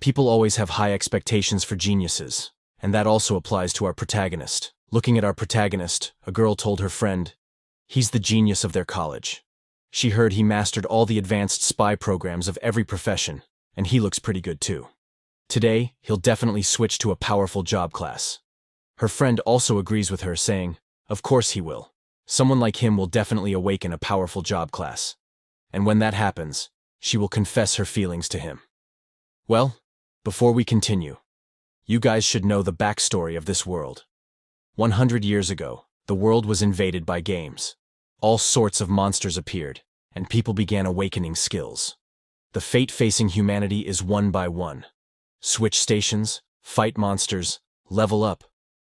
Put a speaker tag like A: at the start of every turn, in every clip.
A: People always have high expectations for geniuses, and that also applies to our protagonist. Looking at our protagonist, a girl told her friend, "He's the genius of their college." She heard he mastered all the advanced spy programs of every profession, and he looks pretty good too. Today, he'll definitely switch to a powerful job class. Her friend also agrees with her, saying, "Of course he will. Someone like him will definitely awaken a powerful job class. And when that happens, she will confess her feelings to him." Well, before we continue, you guys should know the backstory of this world. 100 years ago, the world was invaded by games. All sorts of monsters appeared, and people began awakening skills. The fate facing humanity is one by one. Switch stations, fight monsters, level up,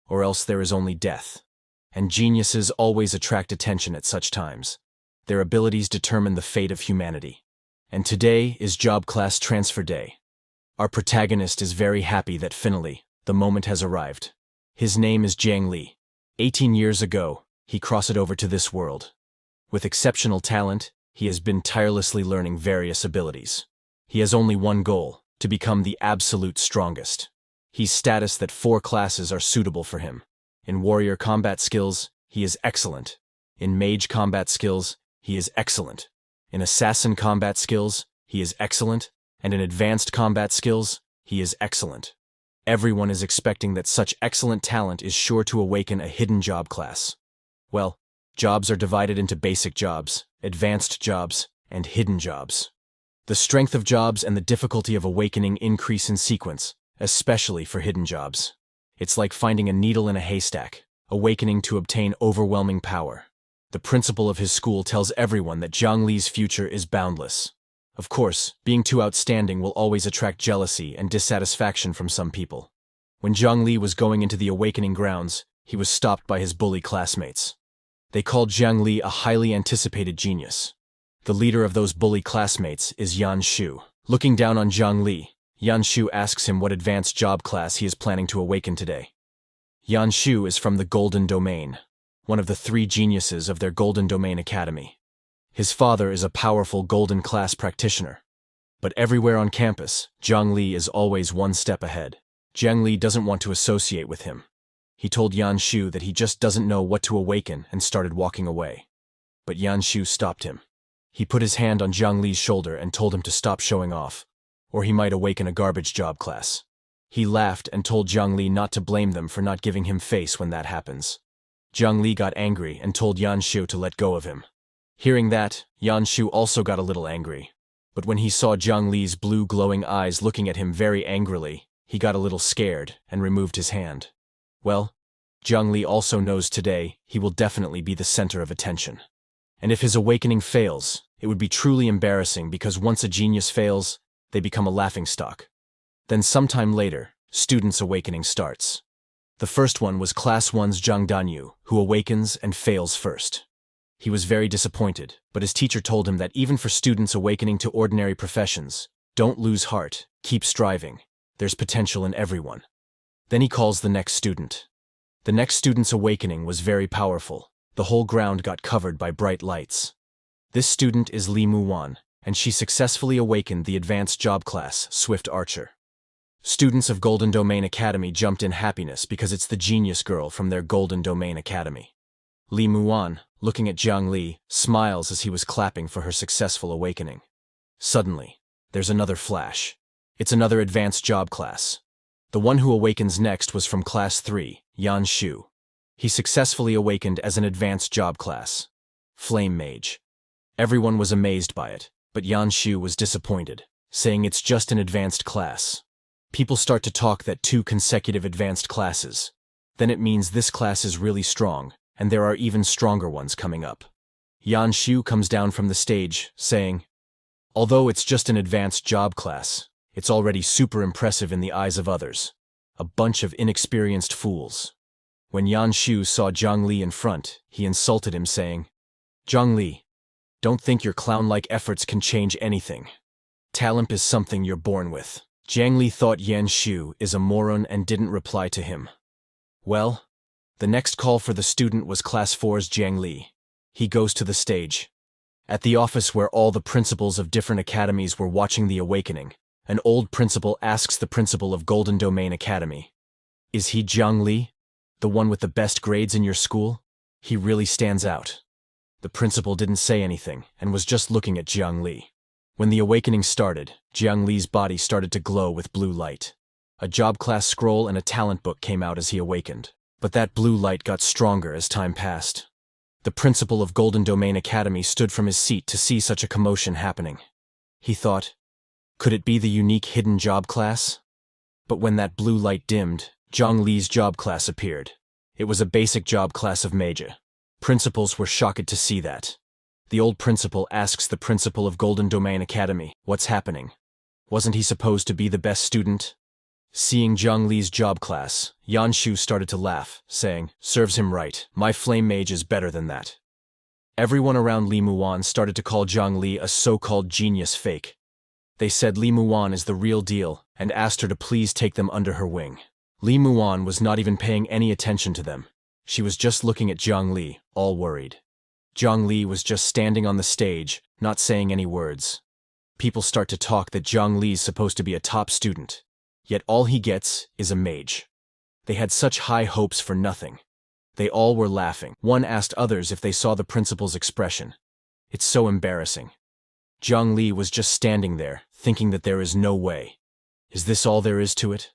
A: or else there is only death. And geniuses always attract attention at such times. Their abilities determine the fate of humanity. And today is Job Class Transfer Day. Our protagonist is very happy that finally, the moment has arrived. His name is Jiang Li. 18 years ago, he crossed over to this world. With exceptional talent, he has been tirelessly learning various abilities. He has only one goal, to become the absolute strongest. He's status that 4 classes are suitable for him. In warrior combat skills, he is excellent. In mage combat skills, he is excellent. In assassin combat skills, he is excellent. And in advanced combat skills, he is excellent. Everyone is expecting that such excellent talent is sure to awaken a hidden job class. Well, jobs are divided into basic jobs, advanced jobs, and hidden jobs. The strength of jobs and the difficulty of awakening increase in sequence, especially for hidden jobs. It's like finding a needle in a haystack, awakening to obtain overwhelming power. The principal of his school tells everyone that Jiang Li's future is boundless. Of course, being too outstanding will always attract jealousy and dissatisfaction from some people. When Jiang Li was going into the awakening grounds, he was stopped by his bully classmates. They called Jiang Li a highly anticipated genius. The leader of those bully classmates is Yan Shu. Looking down on Jiang Li, Yan Shu asks him what advanced job class he is planning to awaken today. Yan Shu is from the Golden Domain, one of the 3 geniuses of their Golden Domain Academy. His father is a powerful Golden Class practitioner. But everywhere on campus, Jiang Li is always one step ahead. Jiang Li doesn't want to associate with him. He told Yan Shu that he just doesn't know what to awaken and started walking away. But Yan Shu stopped him. He put his hand on Jiang Li's shoulder and told him to stop showing off, or he might awaken a garbage job class. He laughed and told Jiang Li not to blame them for not giving him face when that happens. Jiang Li got angry and told Yan Shu to let go of him. Hearing that, Yan Shu also got a little angry. But when he saw Jiang Li's blue glowing eyes looking at him very angrily, he got a little scared and removed his hand. Well, Jiang Li also knows today he will definitely be the center of attention. And if his awakening fails, it would be truly embarrassing because once a genius fails, they become a laughingstock. Then sometime later, students' awakening starts. The first one was Class 1's Zhang Danyu, who awakens and fails first. He was very disappointed, but his teacher told him that even for students awakening to ordinary professions, don't lose heart, keep striving. There's potential in everyone. Then he calls the next student. The next student's awakening was very powerful. The whole ground got covered by bright lights. This student is Li Muwan, and she successfully awakened the advanced job class, Swift Archer. Students of Golden Domain Academy jumped in happiness because it's the genius girl from their Golden Domain Academy. Li Muwan, looking at Jiang Li, smiles as he was clapping for her successful awakening. Suddenly, there's another flash. It's another advanced job class. The one who awakens next was from Class 3, Yan Shu. He successfully awakened as an advanced job class, Flame Mage. Everyone was amazed by it, but Yan Shu was disappointed, saying it's just an advanced class. People start to talk that 2 consecutive advanced classes. Then it means this class is really strong, and there are even stronger ones coming up. Yan Shu comes down from the stage, saying, "Although it's just an advanced job class, it's already super impressive in the eyes of others. A bunch of inexperienced fools." When Yan Shu saw Jiang Li in front, he insulted him, saying, "Jiang Li, don't think your clown-like efforts can change anything. Talent is something you're born with." Jiang Li thought Yan Shu is a moron and didn't reply to him. Well, the next call for the student was Class 4's Jiang Li. He goes to the stage. At the office where all the principals of different academies were watching the awakening, An old principal asks the principal of Golden Domain Academy. Is he Jiang Li? The one with the best grades in your school? He really stands out. The principal didn't say anything and was just looking at Jiang Li. When the awakening started, Jiang Li's body started to glow with blue light. A job class scroll and a talent book came out as he awakened, but that blue light got stronger as time passed. The principal of Golden Domain Academy stood from his seat to see such a commotion happening. He thought, could it be the unique hidden job class? But when that blue light dimmed, Jiang Li's job class appeared. It was a basic job class of Mage. Principals were shocked to see that. The old principal asks the principal of Golden Domain Academy, what's happening? Wasn't he supposed to be the best student? Seeing Jiang Li's job class, Yanshu started to laugh, saying, serves him right, my flame mage is better than that. Everyone around Li Muan started to call Jiang Li a so-called genius fake. They said Li Muan is the real deal and asked her to please take them under her wing. Li Muan was not even paying any attention to them. She was just looking at Jiang Li, all worried. Jiang Li was just standing on the stage, not saying any words. People start to talk that Jiang Li's supposed to be a top student, yet all he gets is a mage. They had such high hopes for nothing. They all were laughing. One asked others if they saw the principal's expression. It's so embarrassing. Jiang Li was just standing there, thinking that there is no way. Is this all there is to it?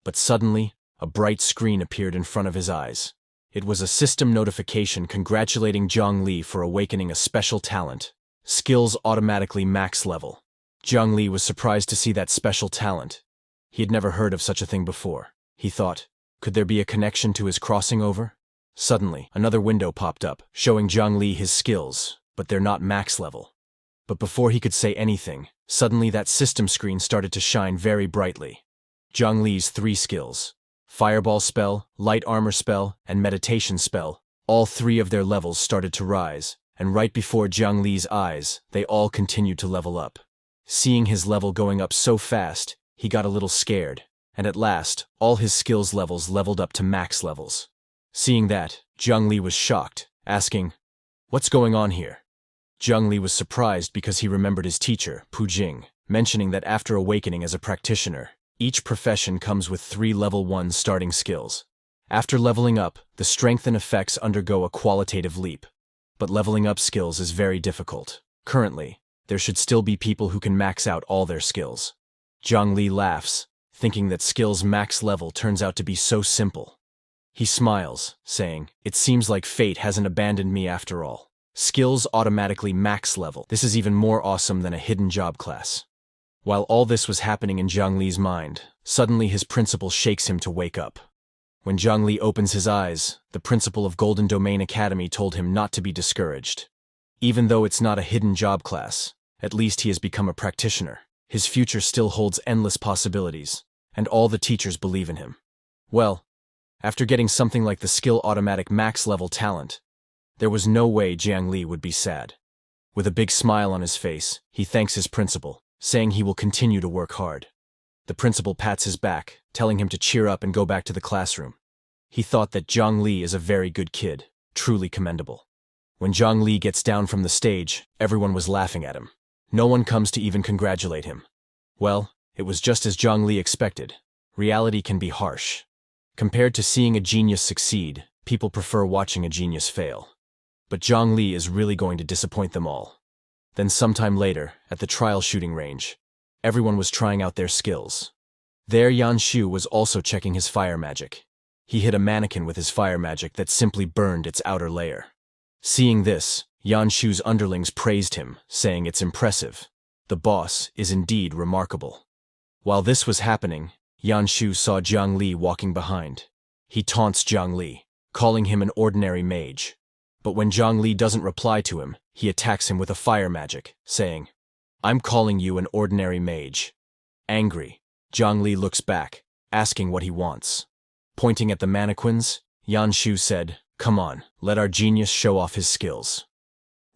A: But suddenly, a bright screen appeared in front of his eyes. It was a system notification congratulating Jiang Li for awakening a special talent. Skills automatically max level. Jiang Li was surprised to see that special talent. He had never heard of such a thing before. He thought, could there be a connection to his crossing over? Suddenly, another window popped up, showing Jiang Li his skills, but they're not max level. But before he could say anything, suddenly that system screen started to shine very brightly. Jiang Li's 3 skills, Fireball spell, Light Armor spell, and Meditation spell, all 3 of their levels started to rise, and right before Jiang Li's eyes, they all continued to level up. Seeing his level going up so fast, he got a little scared, and at last, all his skills levels leveled up to max levels. Seeing that, Jiang Li was shocked, asking, what's going on here? Jiang Li was surprised because he remembered his teacher, Pu Jing, mentioning that after awakening as a practitioner, each profession comes with 3 level 1 starting skills. After leveling up, the strength and effects undergo a qualitative leap. But leveling up skills is very difficult. Currently, there should still be people who can max out all their skills. Jiang Li laughs, thinking that skills max level turns out to be so simple. He smiles, saying, it seems like fate hasn't abandoned me after all. Skills automatically max level. This is even more awesome than a hidden job class. While all this was happening in Jiang Li's mind, suddenly his principal shakes him to wake up. When Jiang Li opens his eyes, the principal of Golden Domain Academy told him not to be discouraged. Even though it's not a hidden job class, at least he has become a practitioner. His future still holds endless possibilities, and all the teachers believe in him. Well, after getting something like the skill automatic max level talent, there was no way Jiang Li would be sad. With a big smile on his face, he thanks his principal, saying he will continue to work hard. The principal pats his back, telling him to cheer up and go back to the classroom. He thought that Jiang Li is a very good kid, truly commendable. When Jiang Li gets down from the stage, everyone was laughing at him. No one comes to even congratulate him. Well, it was just as Jiang Li expected. Reality can be harsh. Compared to seeing a genius succeed, people prefer watching a genius fail. But Jiang Li is really going to disappoint them all. Then sometime later, at the trial shooting range, everyone was trying out their skills. There Yanshu was also checking his fire magic. He hit a mannequin with his fire magic that simply burned its outer layer. Seeing this, Yanshu's underlings praised him, saying it's impressive. The boss is indeed remarkable. While this was happening, Yanshu saw Jiang Li walking behind. He taunts Jiang Li, calling him an ordinary mage. But when Jiang Li doesn't reply to him, he attacks him with a fire magic, saying, I'm calling you an ordinary mage. Angry, Jiang Li looks back, asking what he wants. Pointing at the mannequins, Yanshu said, come on, let our genius show off his skills.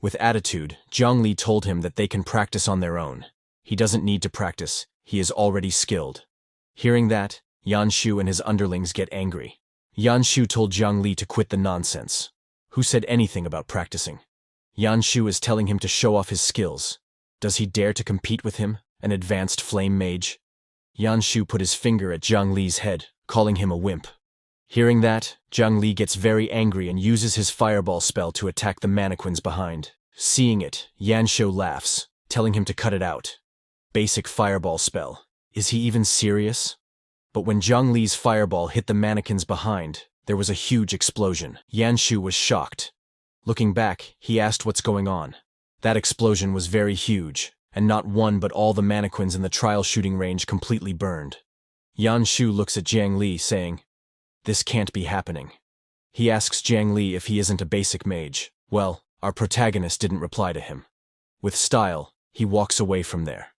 A: With attitude, Jiang Li told him that they can practice on their own. He doesn't need to practice, he is already skilled. Hearing that, Yanshu and his underlings get angry. Yanshu told Jiang Li to quit the nonsense. Who said anything about practicing? Yanshu is telling him to show off his skills. Does he dare to compete with him? An advanced flame mage? Yan Shu put his finger at Zhang Li's head, calling him a wimp. Hearing that, Zhang Li gets very angry and uses his fireball spell to attack the mannequins behind. Seeing it, Yan Shu laughs, telling him to cut it out. Basic fireball spell. Is he even serious? But when Zhang Li's fireball hit the mannequins behind, there was a huge explosion. Yan Shu was shocked. Looking back, he asked what's going on. That explosion was very huge, and not one but all the mannequins in the trial shooting range completely burned. Yan Shu looks at Zhang Li, saying, "This can't be happening." He asks Zhang Li if he isn't a basic mage. Well, our protagonist didn't reply to him. With style, he walks away from there.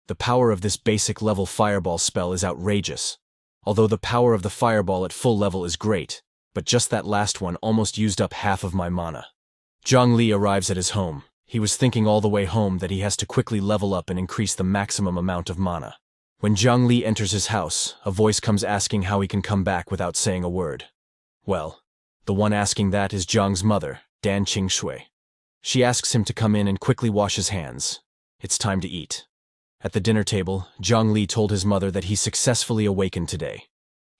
A: The power of this basic level fireball spell is outrageous. Although the power of the fireball at full level is great, but just that last one almost used up half of my mana. Zhang Li arrives at his home. He was thinking all the way home that he has to quickly level up and increase the maximum amount of mana. When Zhang Li enters his house, a voice comes asking how he can come back without saying a word. Well, the one asking that is Zhang's mother, Dan Qingshui. She asks him to come in and quickly wash his hands. It's time to eat. At the dinner table, Zhang Li told his mother that he successfully awakened today.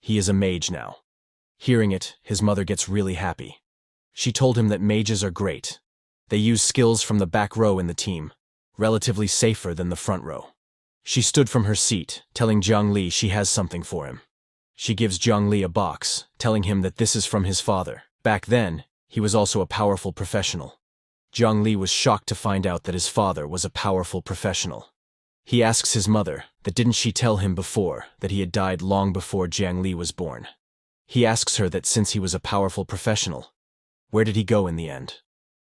A: He is a mage now. Hearing it, his mother gets really happy. She told him that mages are great. They use skills from the back row in the team, relatively safer than the front row. She stood from her seat, telling Zhang Li she has something for him. She gives Zhang Li a box, telling him that this is from his father. Back then, he was also a powerful professional. Zhang Li was shocked to find out that his father was a powerful professional. He asks his mother that didn't she tell him before that he had died long before Zhang Li was born. He asks her that since he was a powerful professional, where did he go in the end?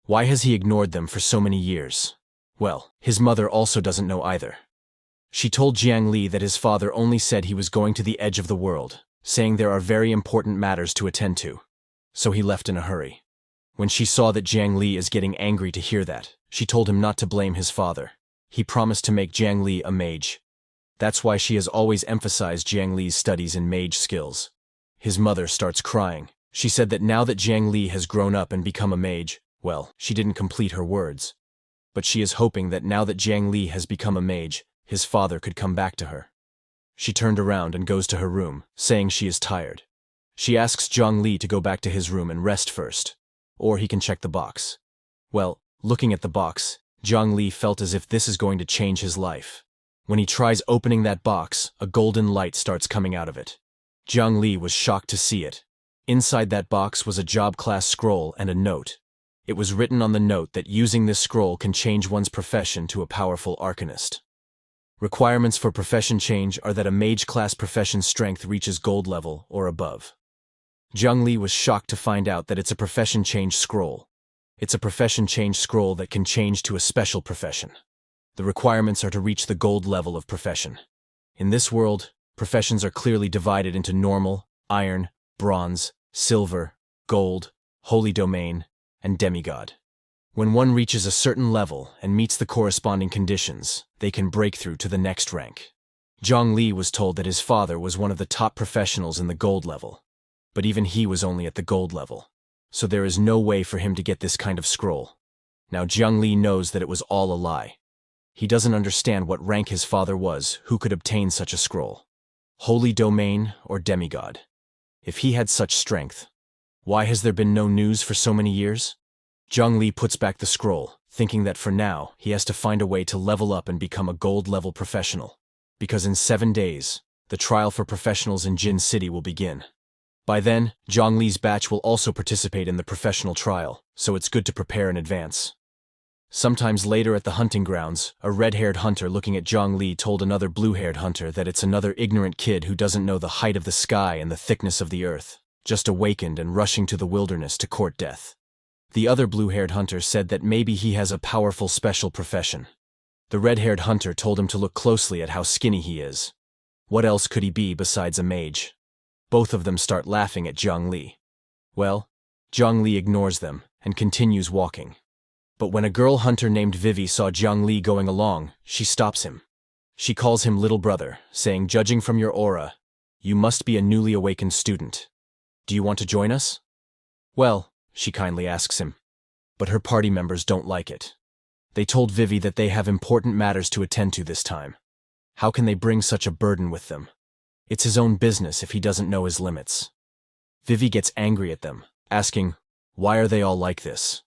A: Why has he ignored them for so many years? Well, his mother also doesn't know either. She told Zhang Li that his father only said he was going to the edge of the world, saying there are very important matters to attend to. So he left in a hurry. When she saw that Zhang Li is getting angry to hear that, she told him not to blame his father. He promised to make Zhang Li a mage. That's why she has always emphasized Zhang Li's studies in mage skills. His mother starts crying. She said that now that Zhang Li has grown up and become a mage, well, she didn't complete her words. But she is hoping that now that Zhang Li has become a mage, his father could come back to her. She turned around and goes to her room, saying she is tired. She asks Zhang Li to go back to his room and rest first, or he can check the box. Well, looking at the box, Zhang Li felt as if this is going to change his life. When he tries opening that box, a golden light starts coming out of it. Zhang Li was shocked to see it. Inside that box was a job class scroll and a note. It was written on the note that using this scroll can change one's profession to a powerful arcanist. Requirements for profession change are that a mage class profession strength reaches gold level or above. Zhang Li was shocked to find out that it's a profession change scroll. It's a profession change scroll that can change to a special profession. The requirements are to reach the gold level of profession. In this world, professions are clearly divided into normal, iron, bronze, silver, gold, holy domain, and demigod. When one reaches a certain level and meets the corresponding conditions, they can break through to the next rank. Zhang Li was told that his father was one of the top professionals in the gold level, but even he was only at the gold level, so there is no way for him to get this kind of scroll. Now Zhang Li knows that it was all a lie. He doesn't understand what rank his father was who could obtain such a scroll. Holy domain or demigod. If he had such strength, why has there been no news for so many years? Zhang Li puts back the scroll, thinking that for now he has to find a way to level up and become a gold-level professional, because in 7 days, the trial for professionals in Jin City will begin. By then, Zhang Li's batch will also participate in the professional trial, so it's good to prepare in advance. Sometimes later at the hunting grounds, a red-haired hunter looking at Zhang Li told another blue-haired hunter that it's another ignorant kid who doesn't know the height of the sky and the thickness of the earth, just awakened and rushing to the wilderness to court death. The other blue-haired hunter said that maybe he has a powerful special profession. The red-haired hunter told him to look closely at how skinny he is. What else could he be besides a mage? Both of them start laughing at Zhang Li. Well, Zhang Li ignores them and continues walking. But when a girl hunter named Vivi saw Zhang Li going along, she stops him. She calls him little brother, saying, "Judging from your aura, you must be a newly awakened student. Do you want to join us?" "Well," she kindly asks him. But her party members don't like it. They told Vivi that they have important matters to attend to this time. How can they bring such a burden with them? It's his own business if he doesn't know his limits. Vivi gets angry at them, asking, why are they all like this?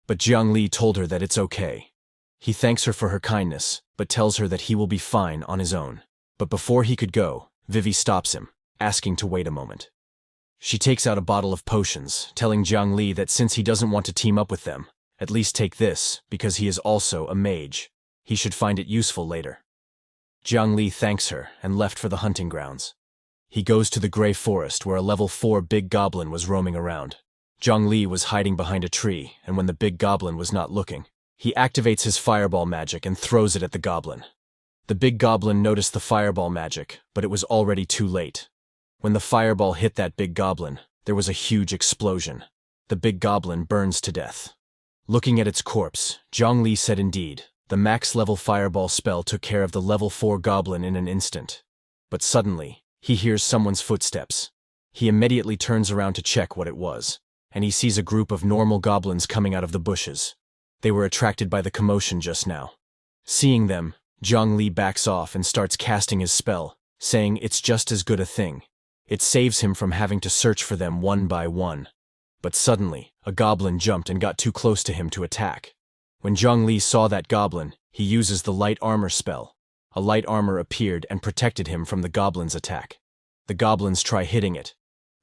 A: But Jiang Li told her that it's okay. He thanks her for her kindness, but tells her that he will be fine on his own. But before he could go, Vivi stops him, asking to wait a moment. She takes out a bottle of potions, telling Jiang Li that since he doesn't want to team up with them, at least take this, because he is also a mage. He should find it useful later. Jiang Li thanks her and left for the hunting grounds. He goes to the Grey Forest where a level 4 big goblin was roaming around. Jiang Li was hiding behind a tree, and when the big goblin was not looking, he activates his fireball magic and throws it at the goblin. The big goblin noticed the fireball magic, but it was already too late. When the fireball hit that big goblin, there was a huge explosion. The big goblin burns to death. Looking at its corpse, Jiang Li said indeed, the max level fireball spell took care of the level 4 goblin in an instant. But suddenly, he hears someone's footsteps. He immediately turns around to check what it was, and he sees a group of normal goblins coming out of the bushes. They were attracted by the commotion just now. Seeing them, Jiang Li backs off and starts casting his spell, saying it's just as good a thing. It saves him from having to search for them one by one. But suddenly, a goblin jumped and got too close to him to attack. When Jiang Li saw that goblin, he uses the light armor spell. A light armor appeared and protected him from the goblin's attack. The goblins try hitting it,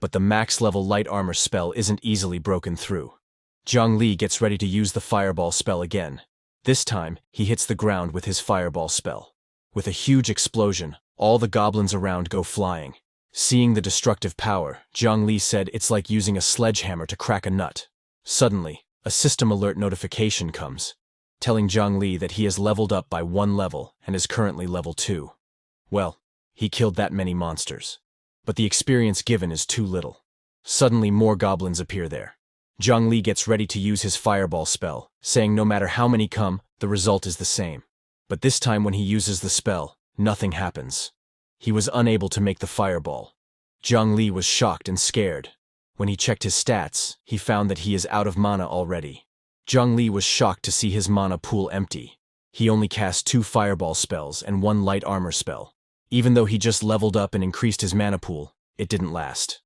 A: but the max level light armor spell isn't easily broken through. Jiang Li gets ready to use the fireball spell again. This time, he hits the ground with his fireball spell. With a huge explosion, all the goblins around go flying. Seeing the destructive power, Jiang Li said it's like using a sledgehammer to crack a nut. Suddenly, a system alert notification comes, telling Jiang Li that he has leveled up by 1 level and is currently level 2. Well, he killed that many monsters. But the experience given is too little. Suddenly more goblins appear there. Jiang Li gets ready to use his fireball spell, saying no matter how many come, the result is the same. But this time when he uses the spell, nothing happens. He was unable to make the fireball. Jiang Li was shocked and scared. When he checked his stats, he found that he is out of mana already. Jiang Li was shocked to see his mana pool empty. He only cast 2 fireball spells and 1 light armor spell. Even though he just leveled up and increased his mana pool, it didn't last.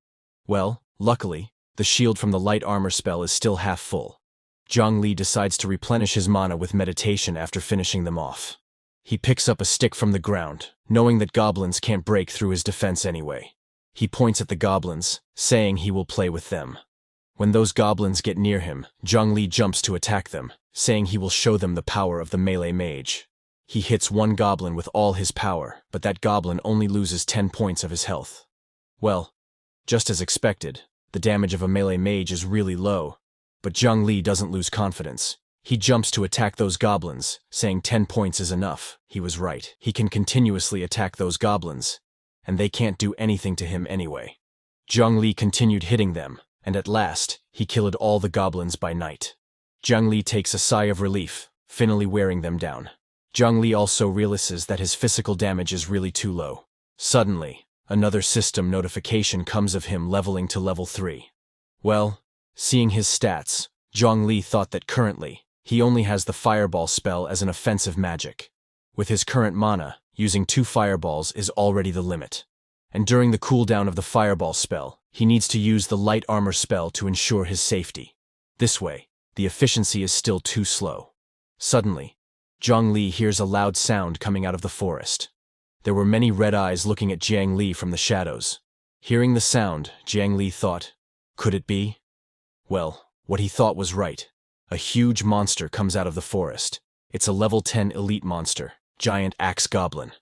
A: Well, luckily, the shield from the light armor spell is still half full. Jiang Li decides to replenish his mana with meditation after finishing them off. He picks up a stick from the ground, knowing that goblins can't break through his defense anyway. He points at the goblins, saying he will play with them. When those goblins get near him, Jiang Li jumps to attack them, saying he will show them the power of the melee mage. He hits one goblin with all his power, but that goblin only loses 10 points of his health. Well, just as expected, the damage of a melee mage is really low, but Jiang Li doesn't lose confidence. He jumps to attack those goblins, saying 10 points is enough. He was right. He can continuously attack those goblins, and they can't do anything to him anyway. Jiang Li continued hitting them, and at last, he killed all the goblins by night. Jiang Li takes a sigh of relief, finally wearing them down. Jiang Li also realizes that his physical damage is really too low. Suddenly, another system notification comes of him leveling to level 3. Well, seeing his stats, Jiang Li thought that currently, he only has the fireball spell as an offensive magic. With his current mana, using 2 fireballs is already the limit. And during the cooldown of the fireball spell, he needs to use the light armor spell to ensure his safety. This way, the efficiency is still too slow. Suddenly, Jiang Li hears a loud sound coming out of the forest. There were many red eyes looking at Jiang Li from the shadows. Hearing the sound, Jiang Li thought, could it be? Well, what he thought was right. A huge monster comes out of the forest. It's a level 10 elite monster, giant axe goblin.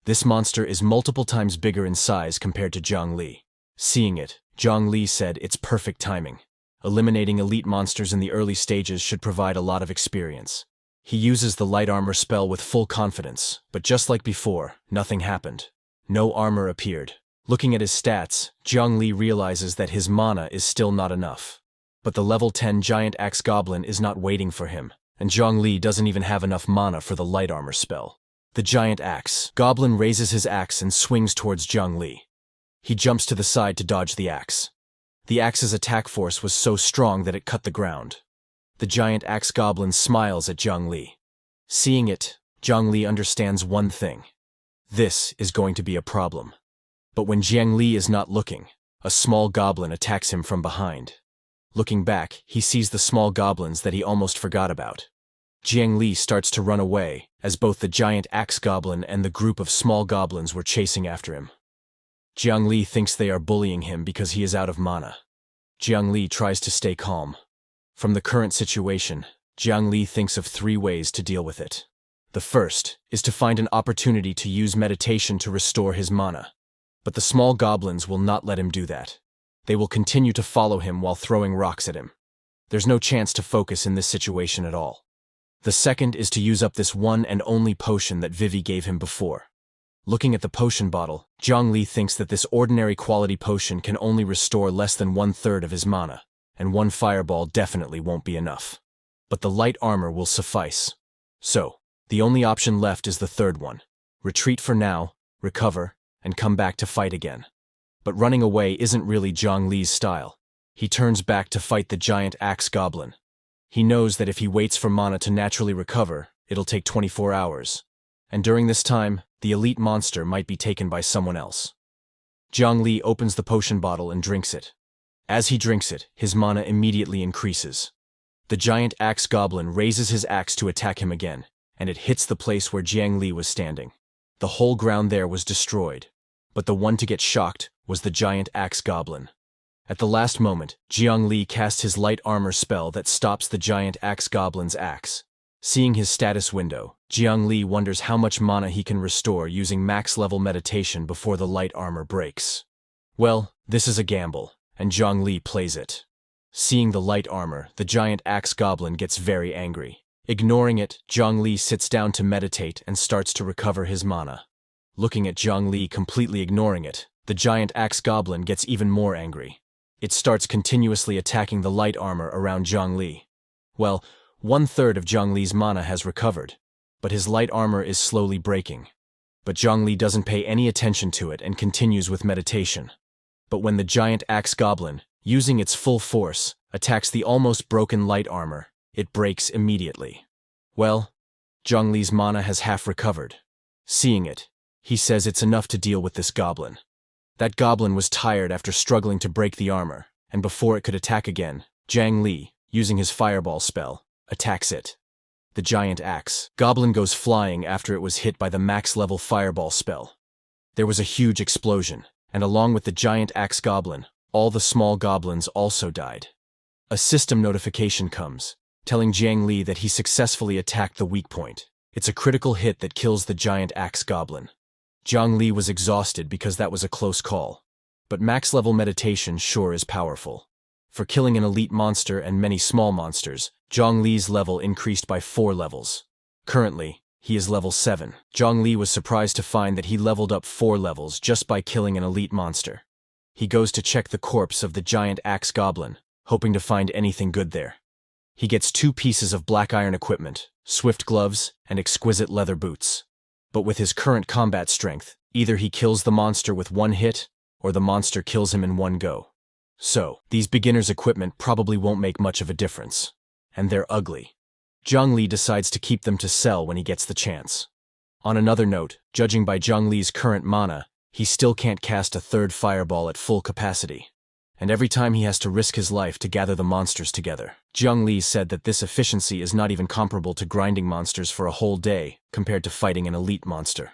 A: This monster is multiple times bigger in size compared to Jiang Li. Seeing it, Jiang Li said it's perfect timing. Eliminating elite monsters in the early stages should provide a lot of experience. He uses the light armor spell with full confidence, but just like before, nothing happened. No armor appeared. Looking at his stats, Jiang Li realizes that his mana is still not enough. But the level 10 giant axe goblin is not waiting for him, and Jiang Li doesn't even have enough mana for the light armor spell. The giant axe goblin raises his axe and swings towards Jiang Li. He jumps to the side to dodge the axe. The axe's attack force was so strong that it cut the ground. The giant axe goblin smiles at Jiang Li. Seeing it, Jiang Li understands one thing. This is going to be a problem. But when Jiang Li is not looking, a small goblin attacks him from behind. Looking back, he sees the small goblins that he almost forgot about. Jiang Li starts to run away, as both the giant axe goblin and the group of small goblins were chasing after him. Jiang Li thinks they are bullying him because he is out of mana. Jiang Li tries to stay calm. From the current situation, Jiang Li thinks of 3 ways to deal with it. The first is to find an opportunity to use meditation to restore his mana. But the small goblins will not let him do that. They will continue to follow him while throwing rocks at him. There's no chance to focus in this situation at all. The second is to use up this one and only potion that Vivi gave him before. Looking at the potion bottle, Jiang Li thinks that this ordinary quality potion can only restore less than 1/3 of his mana, and 1 fireball definitely won't be enough. But the light armor will suffice. So, the only option left is the third one. Retreat for now, recover, and come back to fight again. But running away isn't really Jiang Li's style. He turns back to fight the giant axe goblin. He knows that if he waits for mana to naturally recover, it'll take 24 hours. And during this time, the elite monster might be taken by someone else. Jiang Li opens the potion bottle and drinks it. As he drinks it, his mana immediately increases. The giant axe goblin raises his axe to attack him again, and it hits the place where Jiang Li was standing. The whole ground there was destroyed, but the one to get shocked was the giant axe goblin. At the last moment, Jiang Li casts his light armor spell that stops the giant axe goblin's axe. Seeing his status window, Jiang Li wonders how much mana he can restore using max-level meditation before the light armor breaks. Well, this is a gamble, and Jiang Li plays it. Seeing the light armor, the giant axe goblin gets very angry. Ignoring it, Jiang Li sits down to meditate and starts to recover his mana. Looking at Jiang Li completely ignoring it, the giant axe goblin gets even more angry. It starts continuously attacking the light armor around Jiang Li. Well, 1/3 of Jiang Li's mana has recovered, but his light armor is slowly breaking. But Jiang Li doesn't pay any attention to it and continues with meditation. But when the giant axe goblin, using its full force, attacks the almost broken light armor, it breaks immediately. Well, Jiang Li's mana has half recovered. Seeing it, he says it's enough to deal with this goblin. That goblin was tired after struggling to break the armor, and before it could attack again, Jiang Li, using his fireball spell, attacks it. The giant axe goblin goes flying after it was hit by the max-level fireball spell. There was a huge explosion, and along with the giant axe goblin, all the small goblins also died. A system notification comes, telling Jiang Li that he successfully attacked the weak point. It's a critical hit that kills the giant axe goblin. Jiang Li was exhausted because that was a close call. But max-level meditation sure is powerful. For killing an elite monster and many small monsters, Jiang Li's level increased by 4 levels. Currently, he is level 7. Jiang Li was surprised to find that he leveled up 4 levels just by killing an elite monster. He goes to check the corpse of the giant axe goblin, hoping to find anything good there. He gets 2 pieces of black iron equipment, swift gloves, and exquisite leather boots. But with his current combat strength, either he kills the monster with 1 hit, or the monster kills him in 1 go. So, these beginner's equipment probably won't make much of a difference. And they're ugly. Jiang Li decides to keep them to sell when he gets the chance. On another note, judging by Jiang Li's current mana, he still can't cast a 3rd fireball at full capacity. And every time he has to risk his life to gather the monsters together. Jiang Li said that this efficiency is not even comparable to grinding monsters for a whole day compared to fighting an elite monster.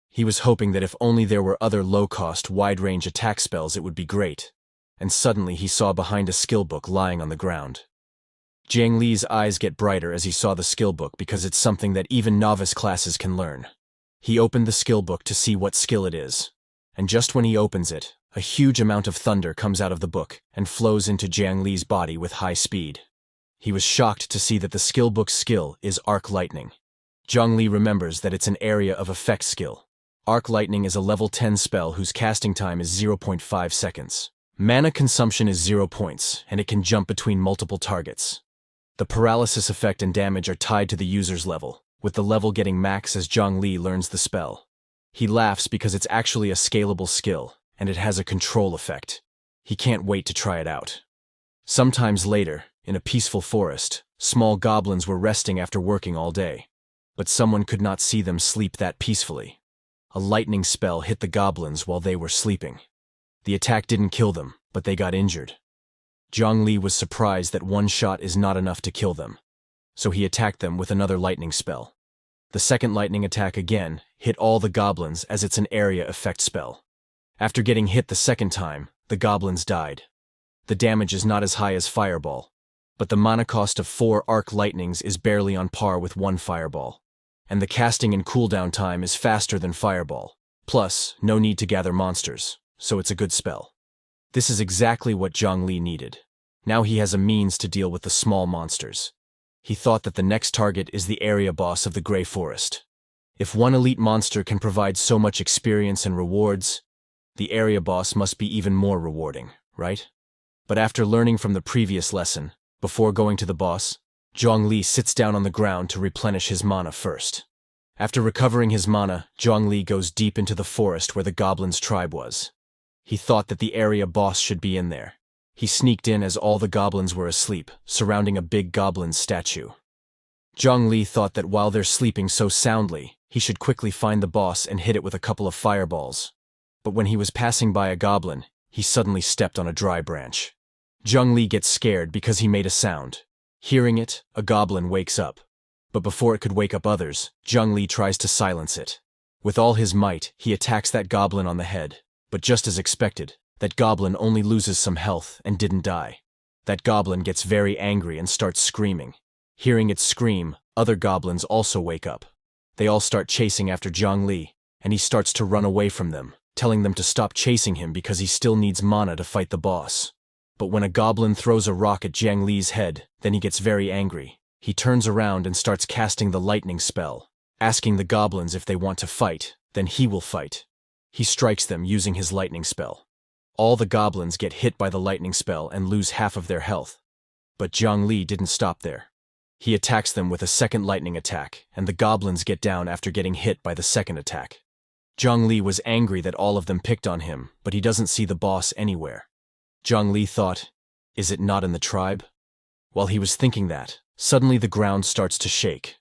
A: He was hoping that if only there were other low-cost, wide-range attack spells it would be great. And suddenly he saw behind a skill book lying on the ground. Jiang Li's eyes get brighter as he saw the skill book because it's something that even novice classes can learn. He opened the skill book to see what skill it is. And just when he opens it, a huge amount of thunder comes out of the book and flows into Jiang Li's body with high speed. He was shocked to see that the skill book's skill is Arc Lightning. Jiang Li remembers that it's an area of effect skill. Arc Lightning is a level 10 spell whose casting time is 0.5 seconds. Mana consumption is 0 points, and it can jump between multiple targets. The paralysis effect and damage are tied to the user's level, with the level getting max as Jiang Li learns the spell. He laughs because it's actually a scalable skill, and it has a control effect. He can't wait to try it out. Sometimes later, in a peaceful forest, small goblins were resting after working all day. But someone could not see them sleep that peacefully. a lightning spell hit the goblins while they were sleeping. The attack didn't kill them, but they got injured. Zhongli was surprised that one shot is not enough to kill them, so he attacked them with another lightning spell. The second lightning attack again hit all the goblins as it's an area effect spell. After getting hit the second time, the goblins died. The damage is not as high as Fireball, but the mana cost of 4 arc lightnings is barely on par with 1 Fireball, and the casting and cooldown time is faster than Fireball. Plus, no need to gather monsters, so it's a good spell. This is exactly what Zhongli needed. Now he has a means to deal with the small monsters. He thought that the next target is the area boss of the Grey Forest. If one elite monster can provide so much experience and rewards, the area boss must be even more rewarding, right? But after learning from the previous lesson, before going to the boss, Zhongli sits down on the ground to replenish his mana first. After recovering his mana, Zhongli goes deep into the forest where the goblins' tribe was. He thought that the area boss should be in there. He sneaked in as all the goblins were asleep, surrounding a big goblin statue. Zhongli thought that while they're sleeping so soundly, he should quickly find the boss and hit it with a couple of fireballs. But when he was passing by a goblin, he suddenly stepped on a dry branch. Zhongli gets scared because he made a sound. Hearing it, a goblin wakes up. But before it could wake up others, Zhongli tries to silence it. With all his might, he attacks that goblin on the head. But just as expected, that goblin only loses some health and didn't die. That goblin gets very angry and starts screaming. Hearing it scream, other goblins also wake up. They all start chasing after Zhongli, and he starts to run away from them, telling them to stop chasing him because he still needs mana to fight the boss. But when a goblin throws a rock at Zhang Li's head, then he gets very angry. He turns around and starts casting the lightning spell, asking the goblins if they want to fight, then he will fight. He strikes them using his lightning spell. All the goblins get hit by the lightning spell and lose half of their health. But Zhang Li didn't stop there. He attacks them with a second lightning attack, and the goblins get down after getting hit by the second attack. Zhang Li was angry that all of them picked on him, but he doesn't see the boss anywhere. Zhang Li thought, is it not in the tribe? While he was thinking that, suddenly the ground starts to shake.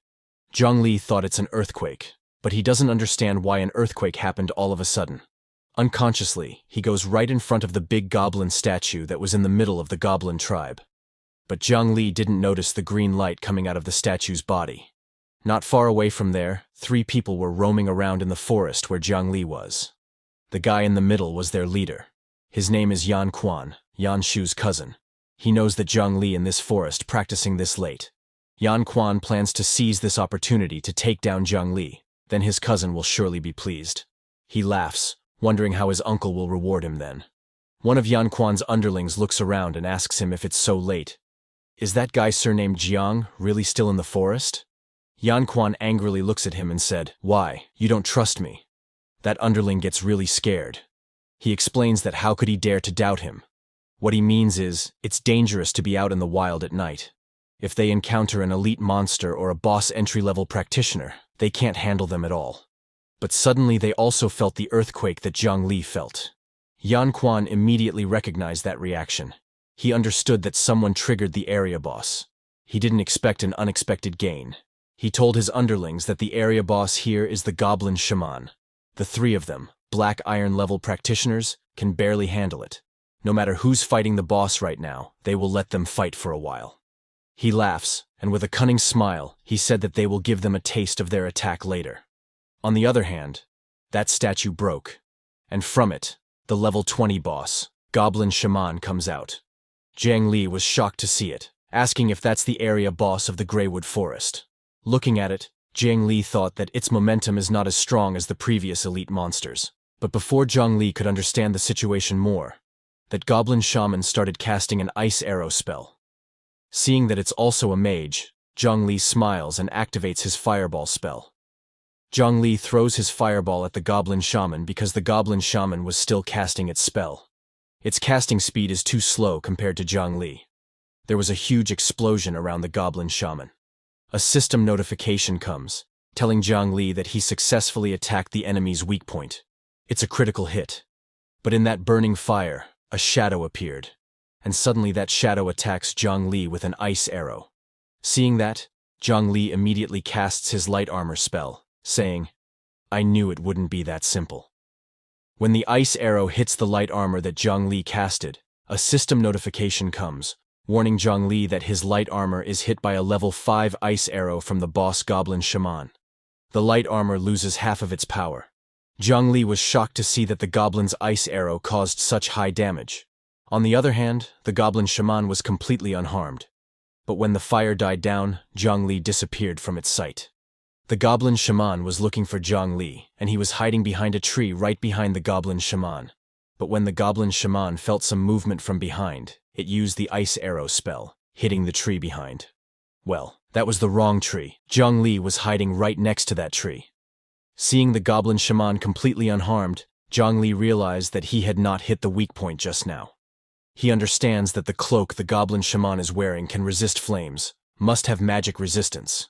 A: Zhang Li thought it's an earthquake, but he doesn't understand why an earthquake happened all of a sudden. Unconsciously, he goes right in front of the big goblin statue that was in the middle of the goblin tribe. But Zhang Li didn't notice the green light coming out of the statue's body. Not far away from there, 3 people were roaming around in the forest where Zhang Li was. The guy in the middle was their leader. His name is Yan Quan, Yan Shu's cousin. He knows that Zhang Li in this forest practicing this late. Yan Quan plans to seize this opportunity to take down Zhang Li, then his cousin will surely be pleased. He laughs, wondering how his uncle will reward him then. One of Yan Quan's underlings looks around and asks him if it's so late. Is that guy surnamed Jiang really still in the forest? Yan Quan angrily looks at him and said, why, you don't trust me? That underling gets really scared. He explains that how could he dare to doubt him? What he means is, it's dangerous to be out in the wild at night. If they encounter an elite monster or a boss entry-level practitioner, they can't handle them at all. But suddenly they also felt the earthquake that Zhang Li felt. Yan Quan immediately recognized that reaction. He understood that someone triggered the area boss. He didn't expect an unexpected gain. He told his underlings that the area boss here is the Goblin Shaman. The 3 of them, Black Iron level practitioners, can barely handle it. No matter who's fighting the boss right now, they will let them fight for a while. He laughs, and with a cunning smile, he said that they will give them a taste of their attack later. On the other hand, that statue broke, and from it, the level 20 boss, Goblin Shaman, comes out. Zhang Li was shocked to see it, asking if that's the area boss of the Greywood Forest. Looking at it, Zhang Li thought that its momentum is not as strong as the previous elite monsters. But before Zhang Li could understand the situation more, that Goblin Shaman started casting an ice arrow spell. Seeing that it's also a mage, Zhang Li smiles and activates his fireball spell. Zhang Li throws his fireball at the Goblin Shaman because the Goblin Shaman was still casting its spell. Its casting speed is too slow compared to Zhang Li. There was a huge explosion around the Goblin Shaman. A system notification comes, telling Zhang Li that he successfully attacked the enemy's weak point. It's a critical hit. But in that burning fire, a shadow appeared, and suddenly that shadow attacks Zhang Li with an ice arrow. Seeing that, Zhang Li immediately casts his light armor spell, saying, I knew it wouldn't be that simple. When the ice arrow hits the light armor that Zhang Li casted, a system notification comes, warning Zhang Li that his light armor is hit by a level 5 ice arrow from the boss goblin shaman. The light armor loses half of its power. Zhang Li was shocked to see that the goblin's ice arrow caused such high damage. On the other hand, the goblin shaman was completely unharmed. But when the fire died down, Zhang Li disappeared from its sight. The goblin shaman was looking for Zhang Li, and he was hiding behind a tree right behind the goblin shaman. But when the goblin shaman felt some movement from behind, it used the ice arrow spell, hitting the tree behind. Well, that was the wrong tree. Zhang Li was hiding right next to that tree. Seeing the goblin shaman completely unharmed, Zhang Li realized that he had not hit the weak point just now. He understands that the cloak the goblin shaman is wearing can resist flames, must have magic resistance.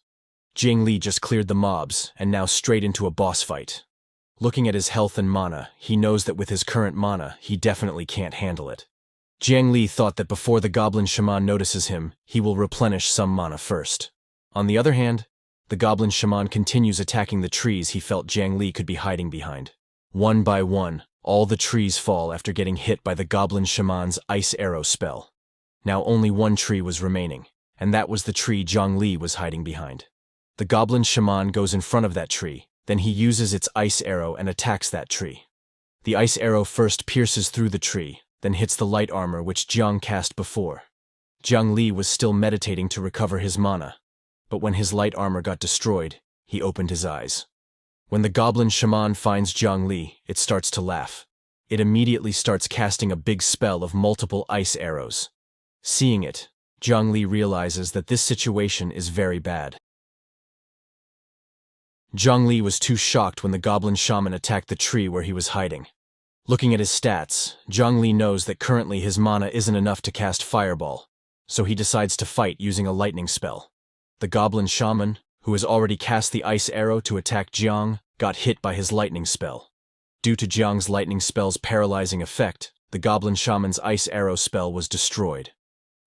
A: Zhang Li just cleared the mobs, and now straight into a boss fight. Looking at his health and mana, he knows that with his current mana, he definitely can't handle it. Zhang Li thought that before the goblin shaman notices him, he will replenish some mana first. On the other hand, the goblin shaman continues attacking the trees he felt Zhang Li could be hiding behind. One by one, all the trees fall after getting hit by the goblin shaman's ice arrow spell. Now only one tree was remaining, and that was the tree Zhang Li was hiding behind. The goblin shaman goes in front of that tree, then he uses its ice arrow and attacks that tree. The ice arrow first pierces through the tree, then hits the light armor which Zhang cast before. Zhang Li was still meditating to recover his mana, but when his light armor got destroyed, he opened his eyes. When the goblin shaman finds Zhang Li, it starts to laugh. It immediately starts casting a big spell of multiple ice arrows. Seeing it, Zhang Li realizes that this situation is very bad. Zhang Li was too shocked when the goblin shaman attacked the tree where he was hiding. Looking at his stats, Zhang Li knows that currently his mana isn't enough to cast Fireball, so he decides to fight using a lightning spell. The goblin shaman, who has already cast the ice arrow to attack Zhang, got hit by his lightning spell. Due to Zhang's lightning spell's paralyzing effect, the goblin shaman's ice arrow spell was destroyed.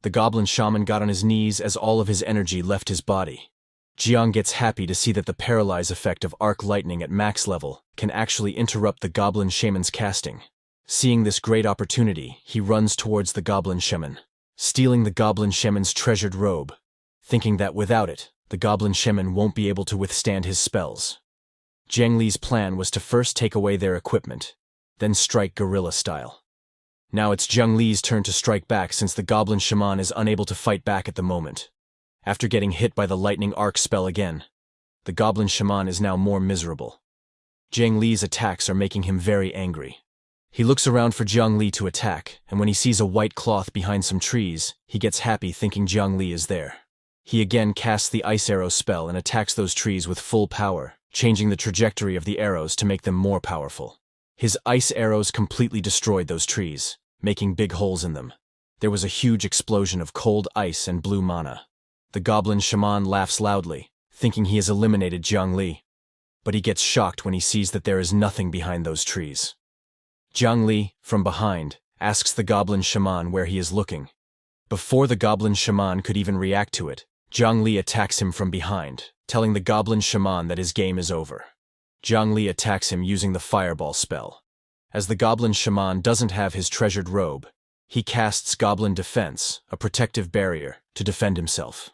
A: The goblin shaman got on his knees as all of his energy left his body. Zhang gets happy to see that the paralyze effect of arc lightning at max level can actually interrupt the goblin shaman's casting. Seeing this great opportunity, he runs towards the goblin shaman, stealing the goblin shaman's treasured robe, thinking that without it, the goblin shaman won't be able to withstand his spells. Zhang Li's plan was to first take away their equipment, then strike guerrilla style. Now it's Zhang Li's turn to strike back since the goblin shaman is unable to fight back at the moment. After getting hit by the lightning arc spell again, the goblin shaman is now more miserable. Zhang Li's attacks are making him very angry. He looks around for Zhang Li to attack, and when he sees a white cloth behind some trees, he gets happy thinking Zhang Li is there. He again casts the ice arrow spell and attacks those trees with full power, changing the trajectory of the arrows to make them more powerful. His ice arrows completely destroyed those trees, making big holes in them. There was a huge explosion of cold ice and blue mana. The goblin shaman laughs loudly, thinking he has eliminated Zhang Li. But he gets shocked when he sees that there is nothing behind those trees. Zhang Li, from behind, asks the goblin shaman where he is looking. Before the goblin shaman could even react to it, Zhang Li attacks him from behind, telling the goblin shaman that his game is over. Zhang Li attacks him using the fireball spell. As the goblin shaman doesn't have his treasured robe, he casts Goblin Defense, a protective barrier, to defend himself.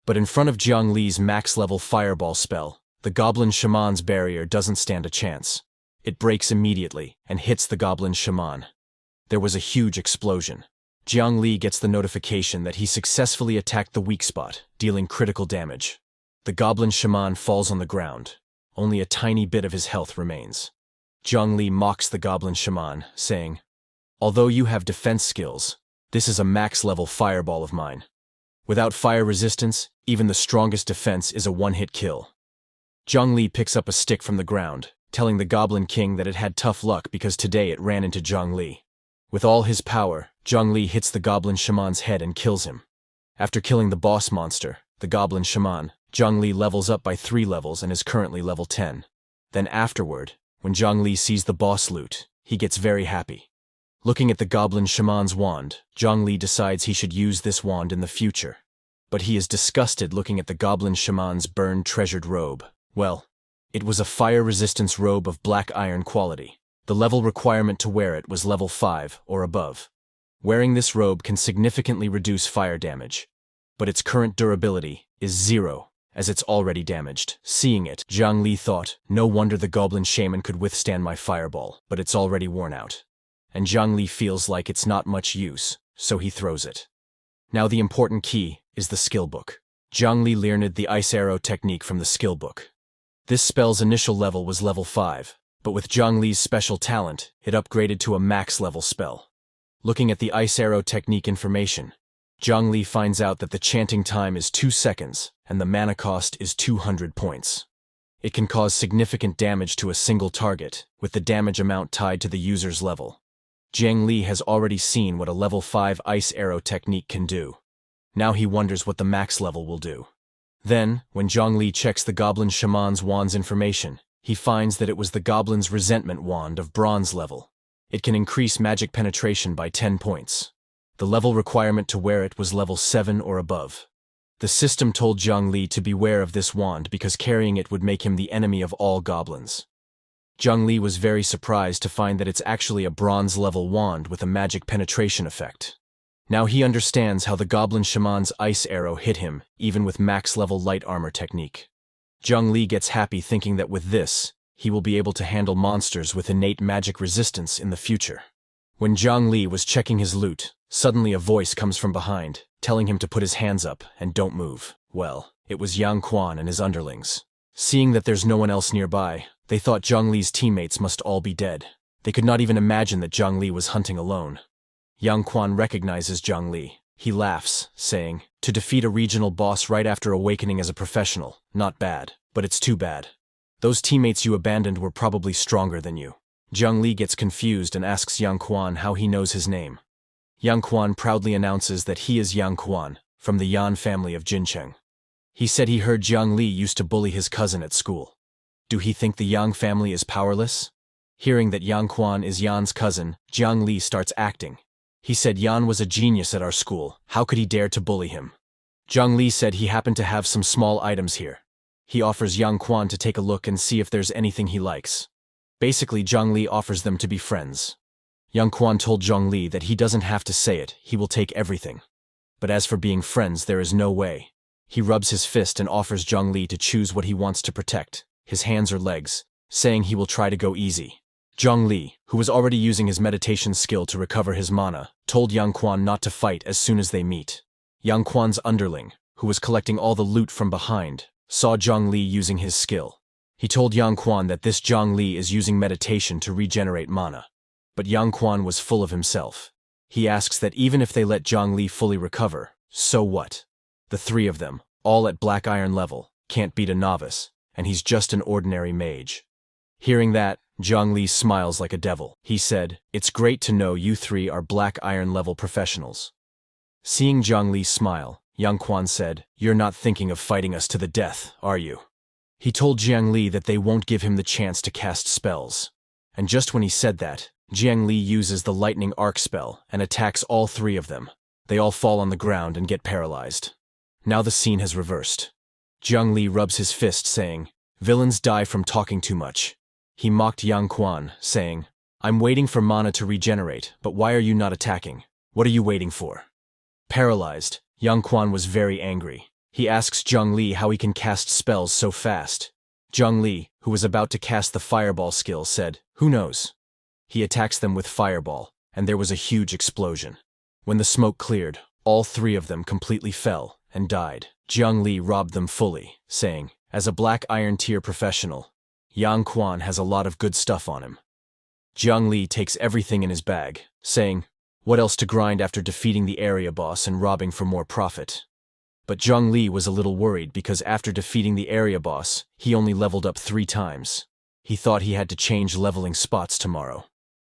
A: But in front of Zhang Li's max-level fireball spell, the goblin shaman's barrier doesn't stand a chance. It breaks immediately and hits the goblin shaman. There was a huge explosion. Zhang Li gets the notification that he successfully attacked the weak spot, dealing critical damage. The goblin shaman falls on the ground. Only a tiny bit of his health remains. Zhang Li mocks the goblin shaman, saying, "Although you have defense skills, this is a max-level fireball of mine. Without fire resistance, even the strongest defense is a one-hit kill." Zhang Li picks up a stick from the ground, telling the Goblin King that it had tough luck because today it ran into Zhang Li. With all his power, Zhang Li hits the goblin shaman's head and kills him. After killing the boss monster, the goblin shaman, Zhang Li levels up by 3 levels and is currently level 10. Then afterward, when Zhang Li sees the boss loot, he gets very happy. Looking at the goblin shaman's wand, Zhang Li decides he should use this wand in the future. But he is disgusted looking at the goblin shaman's burned treasured robe. Well, It was a fire resistance robe of black iron quality. The level requirement to wear it was level 5 or above. Wearing this robe can significantly reduce fire damage, but its current durability is 0, as it's already damaged. Seeing it, Zhang Li thought, no wonder the goblin shaman could withstand my fireball, but it's already worn out. And Zhang Li feels like it's not much use, so he throws it. Now the important key is the skill book. Zhang Li learned the ice arrow technique from the skill book. This spell's initial level was level 5, but with Zhang Li's special talent, it upgraded to a max level spell. Looking at the ice arrow technique information, Zhang Li finds out that the chanting time is 2 seconds and the mana cost is 200 points. It can cause significant damage to a single target, with the damage amount tied to the user's level. Zhang Li has already seen what a level 5 ice arrow technique can do. Now he wonders what the max level will do. Then, when Zhang Li checks the goblin shaman's wand's information, he finds that it was the goblin's resentment wand of bronze level. It can increase magic penetration by 10 points. The level requirement to wear it was level 7 or above. The system told Zhang Li to beware of this wand because carrying it would make him the enemy of all goblins. Zhang Li was very surprised to find that it's actually a bronze level wand with a magic penetration effect. Now he understands how the goblin shaman's ice arrow hit him, even with max level light armor technique. Zhang Li gets happy thinking that with this, he will be able to handle monsters with innate magic resistance in the future. When Zhang Li was checking his loot, suddenly a voice comes from behind, telling him to put his hands up and don't move. Well, it was Yang Quan and his underlings. Seeing that there's no one else nearby, they thought Zhang Li's teammates must all be dead. They could not even imagine that Zhang Li was hunting alone. Yang Quan recognizes Zhang Li. He laughs, saying, "To defeat a regional boss right after awakening as a professional, not bad, but it's too bad. Those teammates you abandoned were probably stronger than you." Zhang Li gets confused and asks Yang Quan how he knows his name. Yang Quan proudly announces that he is Yang Quan, from the Yan family of Jincheng. He said he heard Zhang Li used to bully his cousin at school. Do he think the Yang family is powerless? Hearing that Yang Quan is Yan's cousin, Zhang Li starts acting. He said Yan was a genius at our school, how could he dare to bully him? Zhang Li said he happened to have some small items here. He offers Yang Quan to take a look and see if there's anything he likes. Basically, Zhang Li offers them to be friends. Yang Quan told Zhang Li that he doesn't have to say it, he will take everything. But as for being friends, there is no way. He rubs his fist and offers Zhang Li to choose what he wants to protect, his hands or legs, saying he will try to go easy. Zhang Li, who was already using his meditation skill to recover his mana, told Yang Quan not to fight as soon as they meet. Yang Quan's underling, who was collecting all the loot from behind, saw Zhang Li using his skill. He told Yang Quan that this Zhang Li is using meditation to regenerate mana. But Yang Quan was full of himself. He asks that even if they let Zhang Li fully recover, so what? The three of them, all at black iron level, can't beat a novice, and he's just an ordinary mage. Hearing that, Zhang Li smiles like a devil. He said, "It's great to know you three are black iron level professionals." Seeing Zhang Li smile, Yang Quan said, "You're not thinking of fighting us to the death, are you?" He told Zhang Li that they won't give him the chance to cast spells. And just when he said that, Zhang Li uses the lightning arc spell and attacks all three of them. They all fall on the ground and get paralyzed. Now the scene has reversed. Zhang Li rubs his fist, saying, "Villains die from talking too much." He mocked Yang Quan, saying, "I'm waiting for mana to regenerate, but why are you not attacking? What are you waiting for?" Paralyzed, Yang Quan was very angry. He asks Zhang Li how he can cast spells so fast. Zhang Li, who was about to cast the fireball skill, said, "Who knows?" He attacks them with fireball, and there was a huge explosion. When the smoke cleared, all three of them completely fell and died. Zhang Li robbed them fully, saying, "As a black iron tier professional, Yang Quan has a lot of good stuff on him." Zhang Li takes everything in his bag, saying, "What else to grind after defeating the area boss and robbing for more profit?" But Zhang Li was a little worried because after defeating the area boss, he only leveled up 3 times. He thought he had to change leveling spots tomorrow.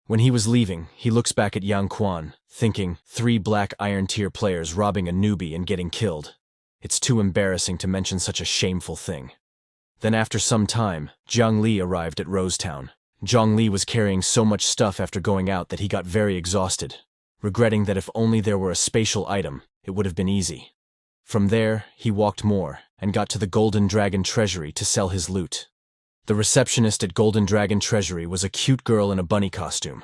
A: When he was leaving, he looks back at Yang Quan, thinking, 3 black iron tier players robbing a newbie and getting killed. It's too embarrassing to mention such a shameful thing. Then after some time, Zhang Li arrived at Rosetown. Zhang Li was carrying so much stuff after going out that he got very exhausted, regretting that if only there were a spatial item, it would have been easy. From there, he walked more, and got to the Golden Dragon Treasury to sell his loot. The receptionist at Golden Dragon Treasury was a cute girl in a bunny costume.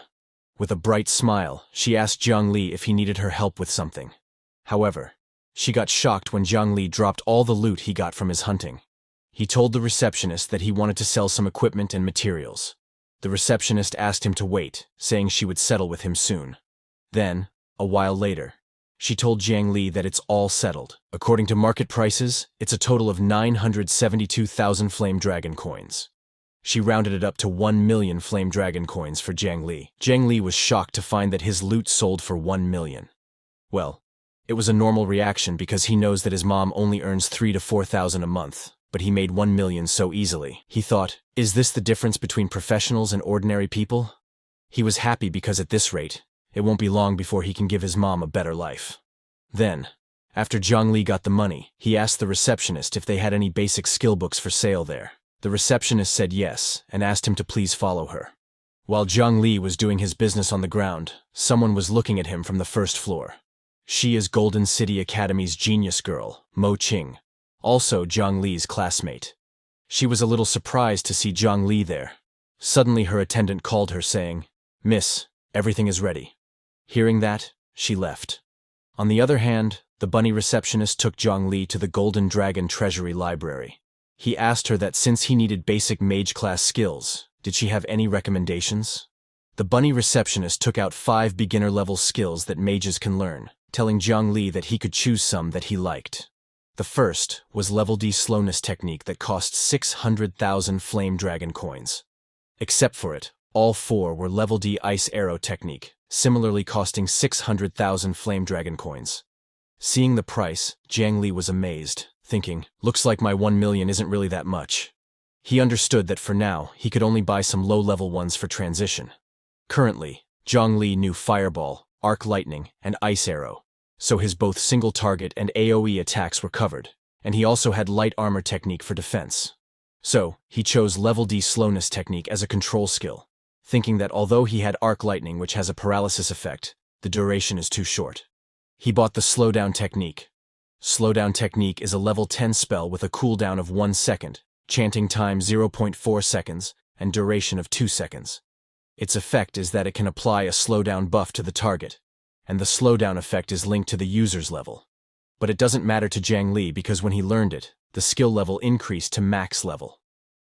A: With a bright smile, she asked Jiang Li if he needed her help with something. However, she got shocked when Jiang Li dropped all the loot he got from his hunting. He told the receptionist that he wanted to sell some equipment and materials. The receptionist asked him to wait, saying she would settle with him soon. Then, a while later, she told Jiang Li that it's all settled. According to market prices, it's a total of 972,000 Flame Dragon coins. She rounded it up to 1 million Flame Dragon coins for Jiang Li. Jiang Li was shocked to find that his loot sold for 1 million. Well, it was a normal reaction because he knows that his mom only earns 3,000 to 4,000 a month, but he made 1 million so easily. He thought, is this the difference between professionals and ordinary people? He was happy because at this rate, it won't be long before he can give his mom a better life. Then, after Jiang Li got the money, he asked the receptionist if they had any basic skill books for sale there. The receptionist said yes and asked him to please follow her. While Jiang Li was doing his business on the ground, someone was looking at him from the first floor. She is Golden City Academy's genius girl, Mo Qing, also Jiang Li's classmate. She was a little surprised to see Jiang Li there. Suddenly her attendant called her saying, "Miss, everything is ready." Hearing that, she left. On the other hand, the bunny receptionist took Jiang Li to the Golden Dragon Treasury Library. He asked her that since he needed basic mage class skills, did she have any recommendations? The bunny receptionist took out 5 beginner-level skills that mages can learn, telling Jiang Li that he could choose some that he liked. The first was Level D Slowness Technique that cost 600,000 Flame Dragon coins. Except for it, all 4 were Level D Ice Arrow Technique, similarly costing 600,000 Flame Dragon coins. Seeing the price, Jiang Li was amazed, thinking, looks like my 1 million isn't really that much. He understood that for now, he could only buy some low-level ones for transition. Currently, Jiang Li knew Fireball, Arc Lightning, and Ice Arrow, so his both single-target and AoE attacks were covered, and he also had Light Armor Technique for defense. So, he chose Level D Slowness Technique as a control skill, thinking that although he had Arc Lightning which has a paralysis effect, the duration is too short. He bought the Slowdown Technique. Slowdown Technique is a level 10 spell with a cooldown of 1 second, chanting time 0.4 seconds, and duration of 2 seconds. Its effect is that it can apply a slowdown buff to the target, and the slowdown effect is linked to the user's level. But it doesn't matter to Jiang Li because when he learned it, the skill level increased to max level.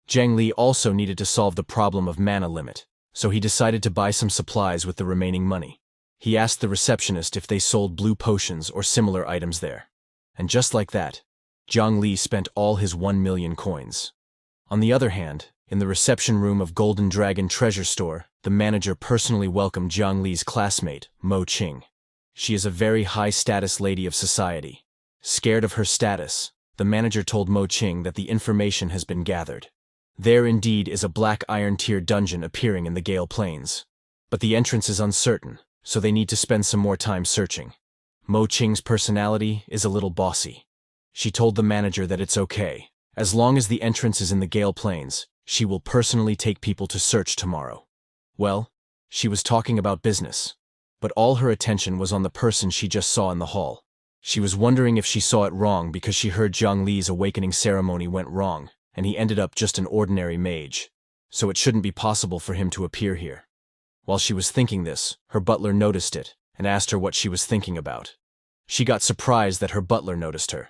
A: Jiang Li also needed to solve the problem of mana limit, so he decided to buy some supplies with the remaining money. He asked the receptionist if they sold blue potions or similar items there. And just like that, Jiang Li spent all his 1 million coins. On the other hand, in the reception room of Golden Dragon Treasure Store, the manager personally welcomed Jiang Li's classmate, Mo Qing. She is a very high-status lady of society. Scared of her status, the manager told Mo Qing that the information has been gathered. There indeed is a Black Iron Tier dungeon appearing in the Gale Plains. But the entrance is uncertain, so they need to spend some more time searching. Mo Qing's personality is a little bossy. She told the manager that it's okay. As long as the entrance is in the Gale Plains, she will personally take people to search tomorrow. Well, she was talking about business, but all her attention was on the person she just saw in the hall. She was wondering if she saw it wrong because she heard Jiang Li's awakening ceremony went wrong, and he ended up just an ordinary mage, so it shouldn't be possible for him to appear here. While she was thinking this, her butler noticed it and asked her what she was thinking about. She got surprised that her butler noticed her.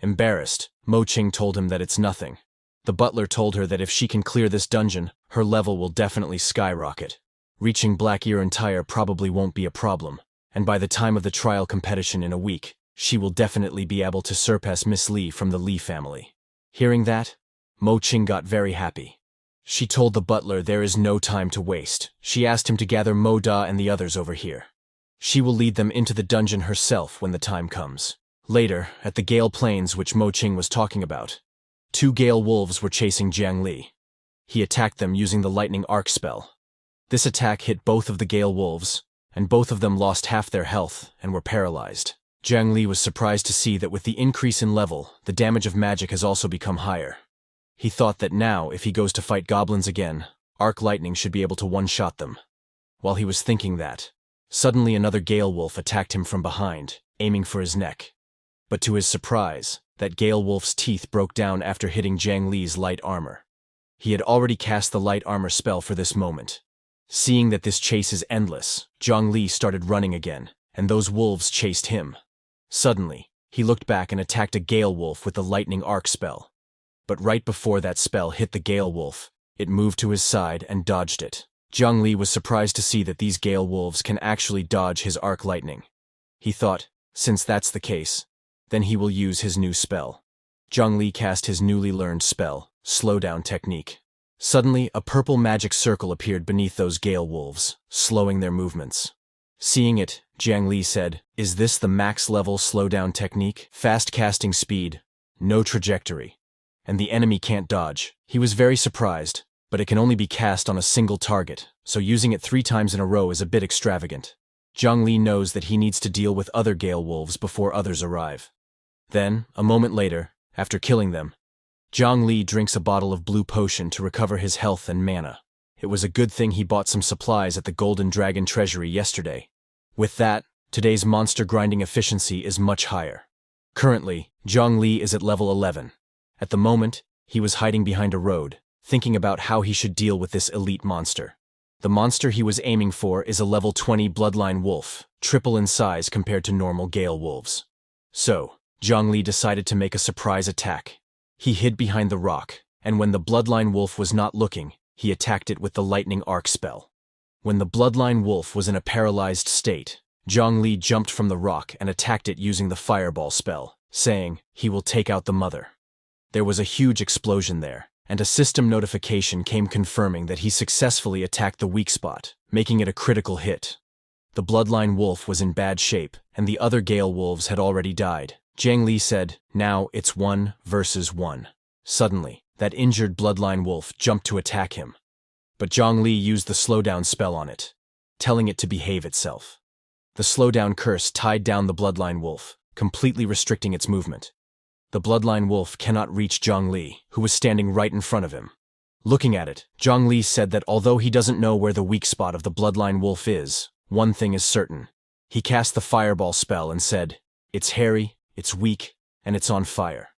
A: Embarrassed, Mo Qing told him that it's nothing. The butler told her that if she can clear this dungeon, her level will definitely skyrocket. Reaching Black Iron Tier probably won't be a problem, and by the time of the trial competition in a week, she will definitely be able to surpass Miss Li from the Li family. Hearing that, Mo Qing got very happy. She told the butler there is no time to waste. She asked him to gather Mo Da and the others over here. She will lead them into the dungeon herself when the time comes. Later, at the Gale Plains which Mo Qing was talking about, 2 Gale Wolves were chasing Jiang Li. He attacked them using the Lightning Arc spell. This attack hit both of the Gale Wolves, and both of them lost half their health and were paralyzed. Jiang Li was surprised to see that with the increase in level, the damage of magic has also become higher. He thought that now, if he goes to fight goblins again, Arc Lightning should be able to one-shot them. While he was thinking that, suddenly another Gale Wolf attacked him from behind, aiming for his neck. But to his surprise, that Gale Wolf's teeth broke down after hitting Jiang Li's light armor. He had already cast the light armor spell for this moment. Seeing that this chase is endless, Zhongli started running again, and those wolves chased him. Suddenly, he looked back and attacked a Gale Wolf with the lightning arc spell. But right before that spell hit the Gale Wolf, it moved to his side and dodged it. Zhongli was surprised to see that these Gale Wolves can actually dodge his arc lightning. He thought, since that's the case, then he will use his new spell. Zhongli cast his newly learned spell, Slowdown Technique. Suddenly, a purple magic circle appeared beneath those Gale Wolves, slowing their movements. Seeing it, Jiang Li said, "Is this the max-level slowdown technique? Fast casting speed, no trajectory, and the enemy can't dodge." He was very surprised, but it can only be cast on a single target, so using it 3 times in a row is a bit extravagant. Jiang Li knows that he needs to deal with other Gale Wolves before others arrive. Then, a moment later, after killing them, Jiang Li drinks a bottle of blue potion to recover his health and mana. It was a good thing he bought some supplies at the Golden Dragon Treasury yesterday. With that, today's monster grinding efficiency is much higher. Currently, Jiang Li is at level 11. At the moment, he was hiding behind a road, thinking about how he should deal with this elite monster. The monster he was aiming for is a level 20 bloodline wolf, triple in size compared to normal Gale Wolves. So, Jiang Li decided to make a surprise attack. He hid behind the rock, and when the bloodline wolf was not looking, he attacked it with the lightning arc spell. When the bloodline wolf was in a paralyzed state, Jiang Li jumped from the rock and attacked it using the fireball spell, saying, "He will take out the mother." There was a huge explosion there, and a system notification came confirming that he successfully attacked the weak spot, making it a critical hit. The bloodline wolf was in bad shape, and the other Gale Wolves had already died. Jiang Li said, "Now it's 1 versus 1. Suddenly, that injured bloodline wolf jumped to attack him. But Jiang Li used the slowdown spell on it, telling it to behave itself. The slowdown curse tied down the bloodline wolf, completely restricting its movement. The bloodline wolf cannot reach Jiang Li, who was standing right in front of him. Looking at it, Jiang Li said that although he doesn't know where the weak spot of the bloodline wolf is, one thing is certain. He cast the fireball spell and said, "It's hairy, it's weak, and it's on fire."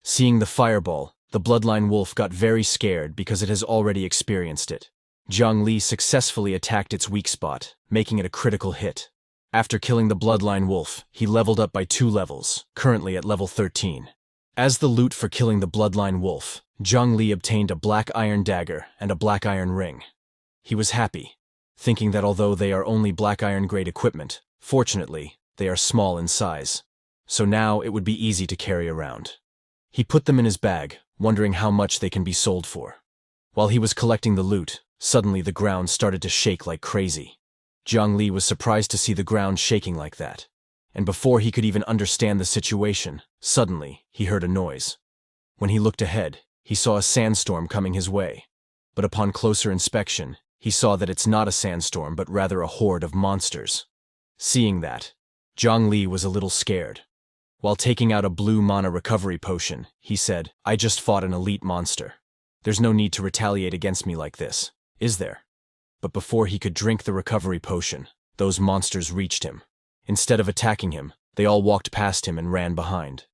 A: Seeing the fireball, the bloodline wolf got very scared because it has already experienced it. Jiang Li successfully attacked its weak spot, making it a critical hit. After killing the bloodline wolf, he leveled up by 2 levels, currently at level 13. As the loot for killing the bloodline wolf, Jiang Li obtained a black iron dagger and a black iron ring. He was happy, thinking that although they are only black iron grade equipment, fortunately, they are small in size. So now it would be easy to carry around. He put them in his bag, wondering how much they can be sold for. While he was collecting the loot, suddenly the ground started to shake like crazy. Jiang Li was surprised to see the ground shaking like that. And before he could even understand the situation, suddenly he heard a noise. When he looked ahead, he saw a sandstorm coming his way. But upon closer inspection, he saw that it's not a sandstorm but rather a horde of monsters. Seeing that, Jiang Li was a little scared. While taking out a blue mana recovery potion, he said, "I just fought an elite monster. There's no need to retaliate against me like this, is there?" But before he could drink the recovery potion, those monsters reached him. Instead of attacking him, they all walked past him and ran behind.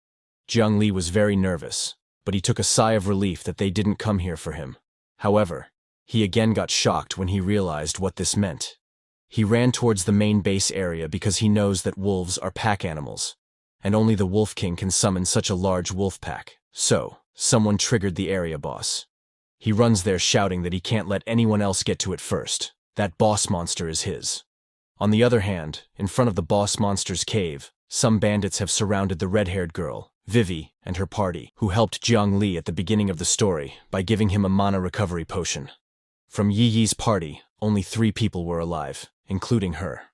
A: Jiang Li was very nervous, but he took a sigh of relief that they didn't come here for him. However, he again got shocked when he realized what this meant. He ran towards the main base area because he knows that wolves are pack animals, and only the Wolf King can summon such a large wolf pack. So, someone triggered the area boss. He runs there shouting that he can't let anyone else get to it first. That boss monster is his. On the other hand, in front of the boss monster's cave, some bandits have surrounded the red-haired girl, Vivi, and her party, who helped Jiang Li at the beginning of the story by giving him a mana recovery potion. From Yi Yi's party, only 3 people were alive, including her.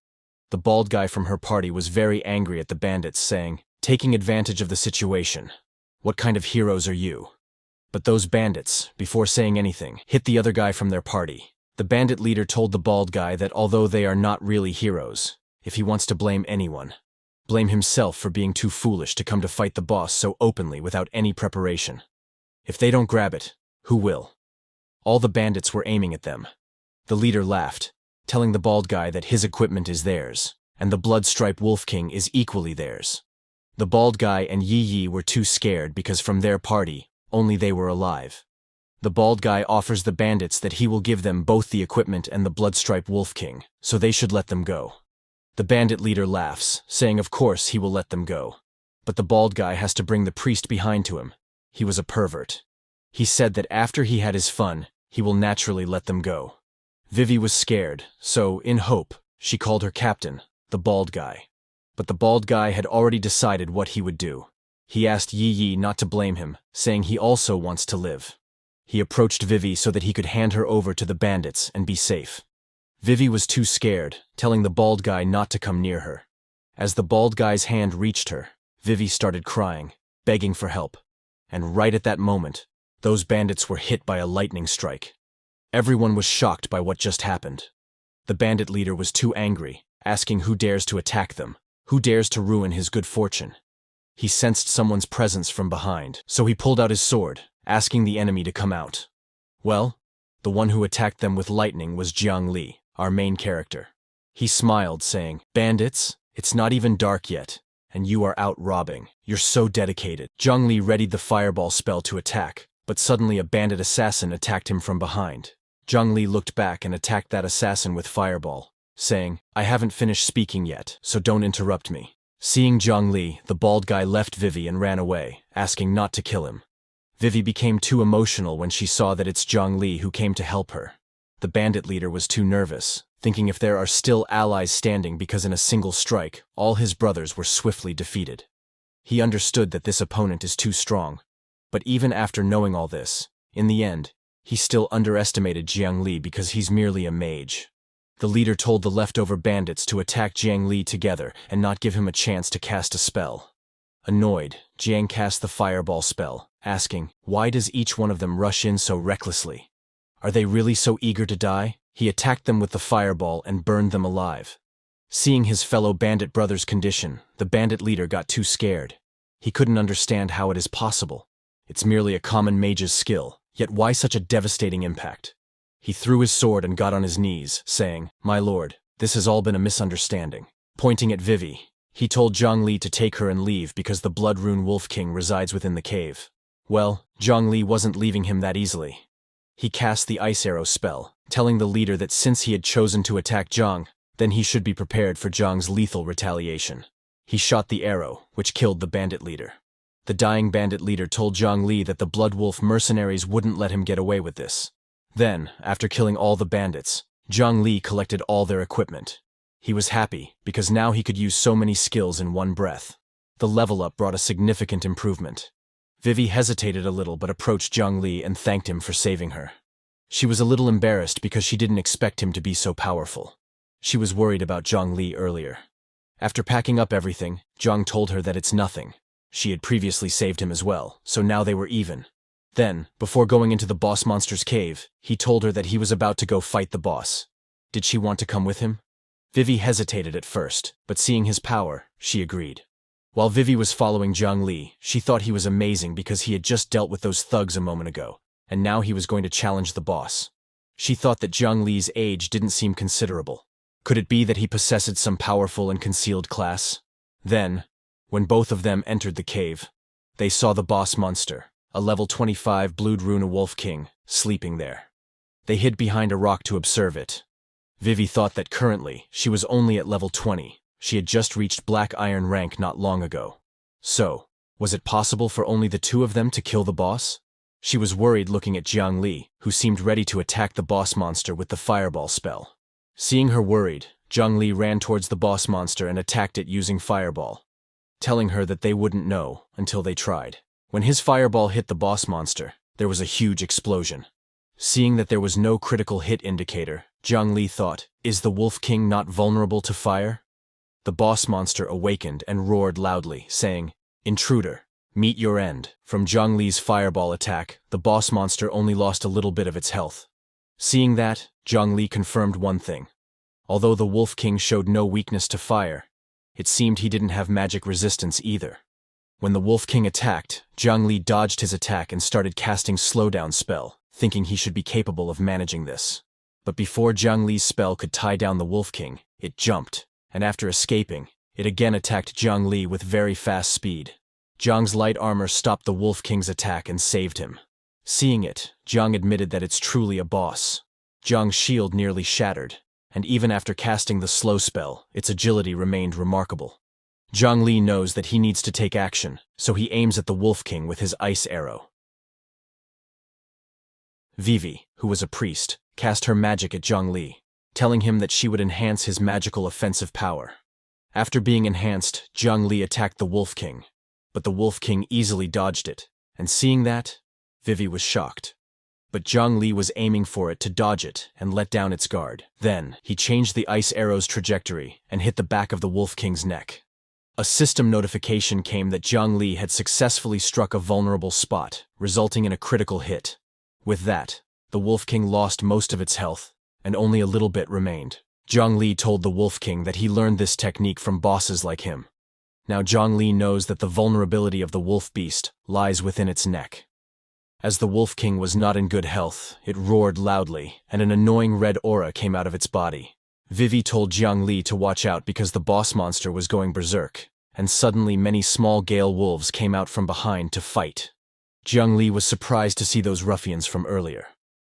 A: The bald guy from her party was very angry at the bandits, saying, "Taking advantage of the situation. What kind of heroes are you?" But those bandits, before saying anything, hit the other guy from their party. The bandit leader told the bald guy that although they are not really heroes, if he wants to blame anyone, blame himself for being too foolish to come to fight the boss so openly without any preparation. If they don't grab it, who will? All the bandits were aiming at them. The leader laughed, telling the bald guy that his equipment is theirs, and the Bloodstripe Wolf King is equally theirs. The bald guy and Yi Yi were too scared because from their party, only they were alive. The bald guy offers the bandits that he will give them both the equipment and the Bloodstripe Wolf King, so they should let them go. The bandit leader laughs, saying of course he will let them go. But the bald guy has to bring the priest behind to him. He was a pervert. He said that after he had his fun, he will naturally let them go. Vivi was scared, so, in hope, she called her captain, the bald guy. But the bald guy had already decided what he would do. He asked Yi Yi not to blame him, saying he also wants to live. He approached Vivi so that he could hand her over to the bandits and be safe. Vivi was too scared, telling the bald guy not to come near her. As the bald guy's hand reached her, Vivi started crying, begging for help. And right at that moment, those bandits were hit by a lightning strike. Everyone was shocked by what just happened. The bandit leader was too angry, asking who dares to attack them, who dares to ruin his good fortune. He sensed someone's presence from behind, so he pulled out his sword, asking the enemy to come out. Well, the one who attacked them with lightning was Jiang Li, our main character. He smiled, saying, "Bandits, it's not even dark yet, and you are out robbing. You're so dedicated." Jiang Li readied the fireball spell to attack, but suddenly a bandit assassin attacked him from behind. Jiang Li looked back and attacked that assassin with fireball, saying, "I haven't finished speaking yet, so don't interrupt me." Seeing Jiang Li, the bald guy left Vivi and ran away, asking not to kill him. Vivi became too emotional when she saw that it's Jiang Li who came to help her. The bandit leader was too nervous, thinking if there are still allies standing because in a single strike, all his brothers were swiftly defeated. He understood that this opponent is too strong. But even after knowing all this, in the end, he still underestimated Jiang Li because he's merely a mage. The leader told the leftover bandits to attack Jiang Li together and not give him a chance to cast a spell. Annoyed, Jiang cast the fireball spell, asking, why does each one of them rush in so recklessly? Are they really so eager to die? He attacked them with the fireball and burned them alive. Seeing his fellow bandit brother's condition, the bandit leader got too scared. He couldn't understand how it is possible. It's merely a common mage's skill, yet why such a devastating impact? He threw his sword and got on his knees, saying, "My lord, this has all been a misunderstanding." Pointing at Vivi, he told Jiang Li to take her and leave because the Blood Rune Wolf King resides within the cave. Well, Jiang Li wasn't leaving him that easily. He cast the ice arrow spell, telling the leader that since he had chosen to attack Jiang, then he should be prepared for Jiang's lethal retaliation. He shot the arrow, which killed the bandit leader. The dying bandit leader told Jiang Li that the Blood Wolf mercenaries wouldn't let him get away with this. Then, after killing all the bandits, Jiang Li collected all their equipment. He was happy, because now he could use so many skills in one breath. The level up brought a significant improvement. Vivi hesitated a little but approached Jiang Li and thanked him for saving her. She was a little embarrassed because she didn't expect him to be so powerful. She was worried about Jiang Li earlier. After packing up everything, Jiang told her that it's nothing. She had previously saved him as well, so now they were even. Then, before going into the boss monster's cave, he told her that he was about to go fight the boss. Did she want to come with him? Vivi hesitated at first, but seeing his power, she agreed. While Vivi was following Jiang Li, she thought he was amazing because he had just dealt with those thugs a moment ago, and now he was going to challenge the boss. She thought that Jiang Li's age didn't seem considerable. Could it be that he possessed some powerful and concealed class? Then, when both of them entered the cave, they saw the boss monster, a level 25 Blood Rune Wolf King, sleeping there. They hid behind a rock to observe it. Vivi thought that currently, she was only at level 20. She had just reached Black Iron rank not long ago. So, was it possible for only the two of them to kill the boss? She was worried looking at Jiang Li, who seemed ready to attack the boss monster with the fireball spell. Seeing her worried, Jiang Li ran towards the boss monster and attacked it using fireball, telling her that they wouldn't know until they tried. When his fireball hit the boss monster, there was a huge explosion. Seeing that there was no critical hit indicator, Jiang Li thought, is the Wolf King not vulnerable to fire? The boss monster awakened and roared loudly, saying, "Intruder, meet your end." From Jiang Li's fireball attack, the boss monster only lost a little bit of its health. Seeing that, Jiang Li confirmed one thing. Although the Wolf King showed no weakness to fire, it seemed he didn't have magic resistance either. When the Wolf King attacked, Jiang Li dodged his attack and started casting Slowdown spell, thinking he should be capable of managing this. But before Jiang Li's spell could tie down the Wolf King, it jumped, and after escaping, it again attacked Jiang Li with very fast speed. Jiang's light armor stopped the Wolf King's attack and saved him. Seeing it, Jiang admitted that it's truly a boss. Jiang's shield nearly shattered, and even after casting the slow spell, its agility remained remarkable. Zhang Li knows that he needs to take action, so he aims at the Wolf King with his ice arrow. Vivi, who was a priest, cast her magic at Zhang Li, telling him that she would enhance his magical offensive power. After being enhanced, Zhang Li attacked the Wolf King, but the Wolf King easily dodged it, and seeing that, Vivi was shocked. But Zhang Li was aiming for it to dodge it and let down its guard. Then, he changed the ice arrow's trajectory and hit the back of the Wolf King's neck. A system notification came that Zhang Li had successfully struck a vulnerable spot, resulting in a critical hit. With that, the Wolf King lost most of its health, and only a little bit remained. Zhang Li told the Wolf King that he learned this technique from bosses like him. Now Zhang Li knows that the vulnerability of the wolf beast lies within its neck. As the Wolf King was not in good health, it roared loudly, and an annoying red aura came out of its body. Vivi told Zhang Li to watch out because the boss monster was going berserk, and suddenly many small gale wolves came out from behind to fight. Zhang Li was surprised to see those ruffians from earlier.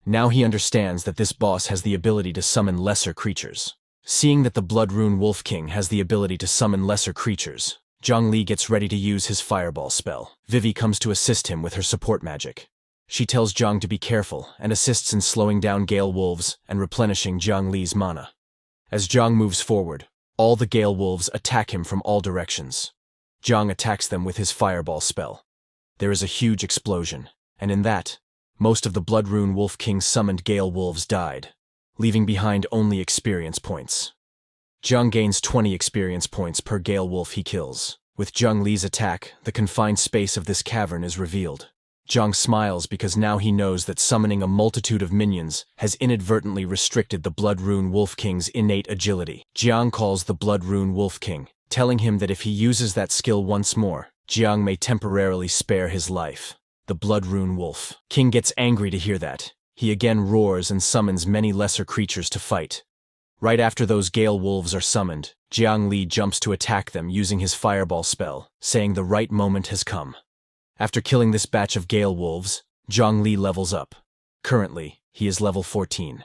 A: Now he understands that this boss has the ability to summon lesser creatures. Seeing that the Blood Rune Wolf King has the ability to summon lesser creatures, Zhang Li gets ready to use his fireball spell. Vivi comes to assist him with her support magic. She tells Zhang to be careful and assists in slowing down gale wolves and replenishing Zhang Li's mana. As Zhang moves forward, all the gale wolves attack him from all directions. Zhang attacks them with his fireball spell. There is a huge explosion, and in that, most of the Blood Rune Wolf King's summoned gale wolves died, leaving behind only experience points. Zhang gains 20 experience points per gale wolf he kills. With Zhang Li's attack, the confined space of this cavern is revealed. Zhang smiles because now he knows that summoning a multitude of minions has inadvertently restricted the Blood Rune Wolf King's innate agility. Jiang calls the Blood Rune Wolf King, telling him that if he uses that skill once more, Jiang may temporarily spare his life. The Blood Rune Wolf King gets angry to hear that. He again roars and summons many lesser creatures to fight. Right after those gale wolves are summoned, Jiang Li jumps to attack them using his fireball spell, saying the right moment has come. After killing this batch of gale wolves, Zhang Li levels up. Currently, he is level 14.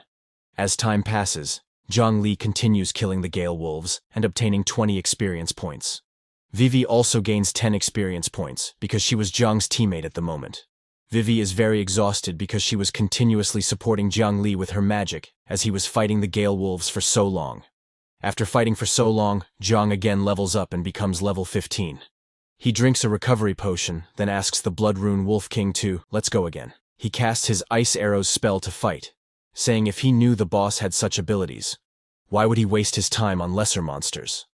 A: As time passes, Zhang Li continues killing the gale wolves and obtaining 20 experience points. Vivi also gains 10 experience points because she was Zhang's teammate at the moment. Vivi is very exhausted because she was continuously supporting Zhang Li with her magic as he was fighting the gale wolves for so long. After fighting for so long, Zhang again levels up and becomes level 15. He drinks a recovery potion, then asks the Blood Rune Wolf King to, let's go again. He casts his Ice Arrow's spell to fight, saying if he knew the boss had such abilities, why would he waste his time on lesser monsters?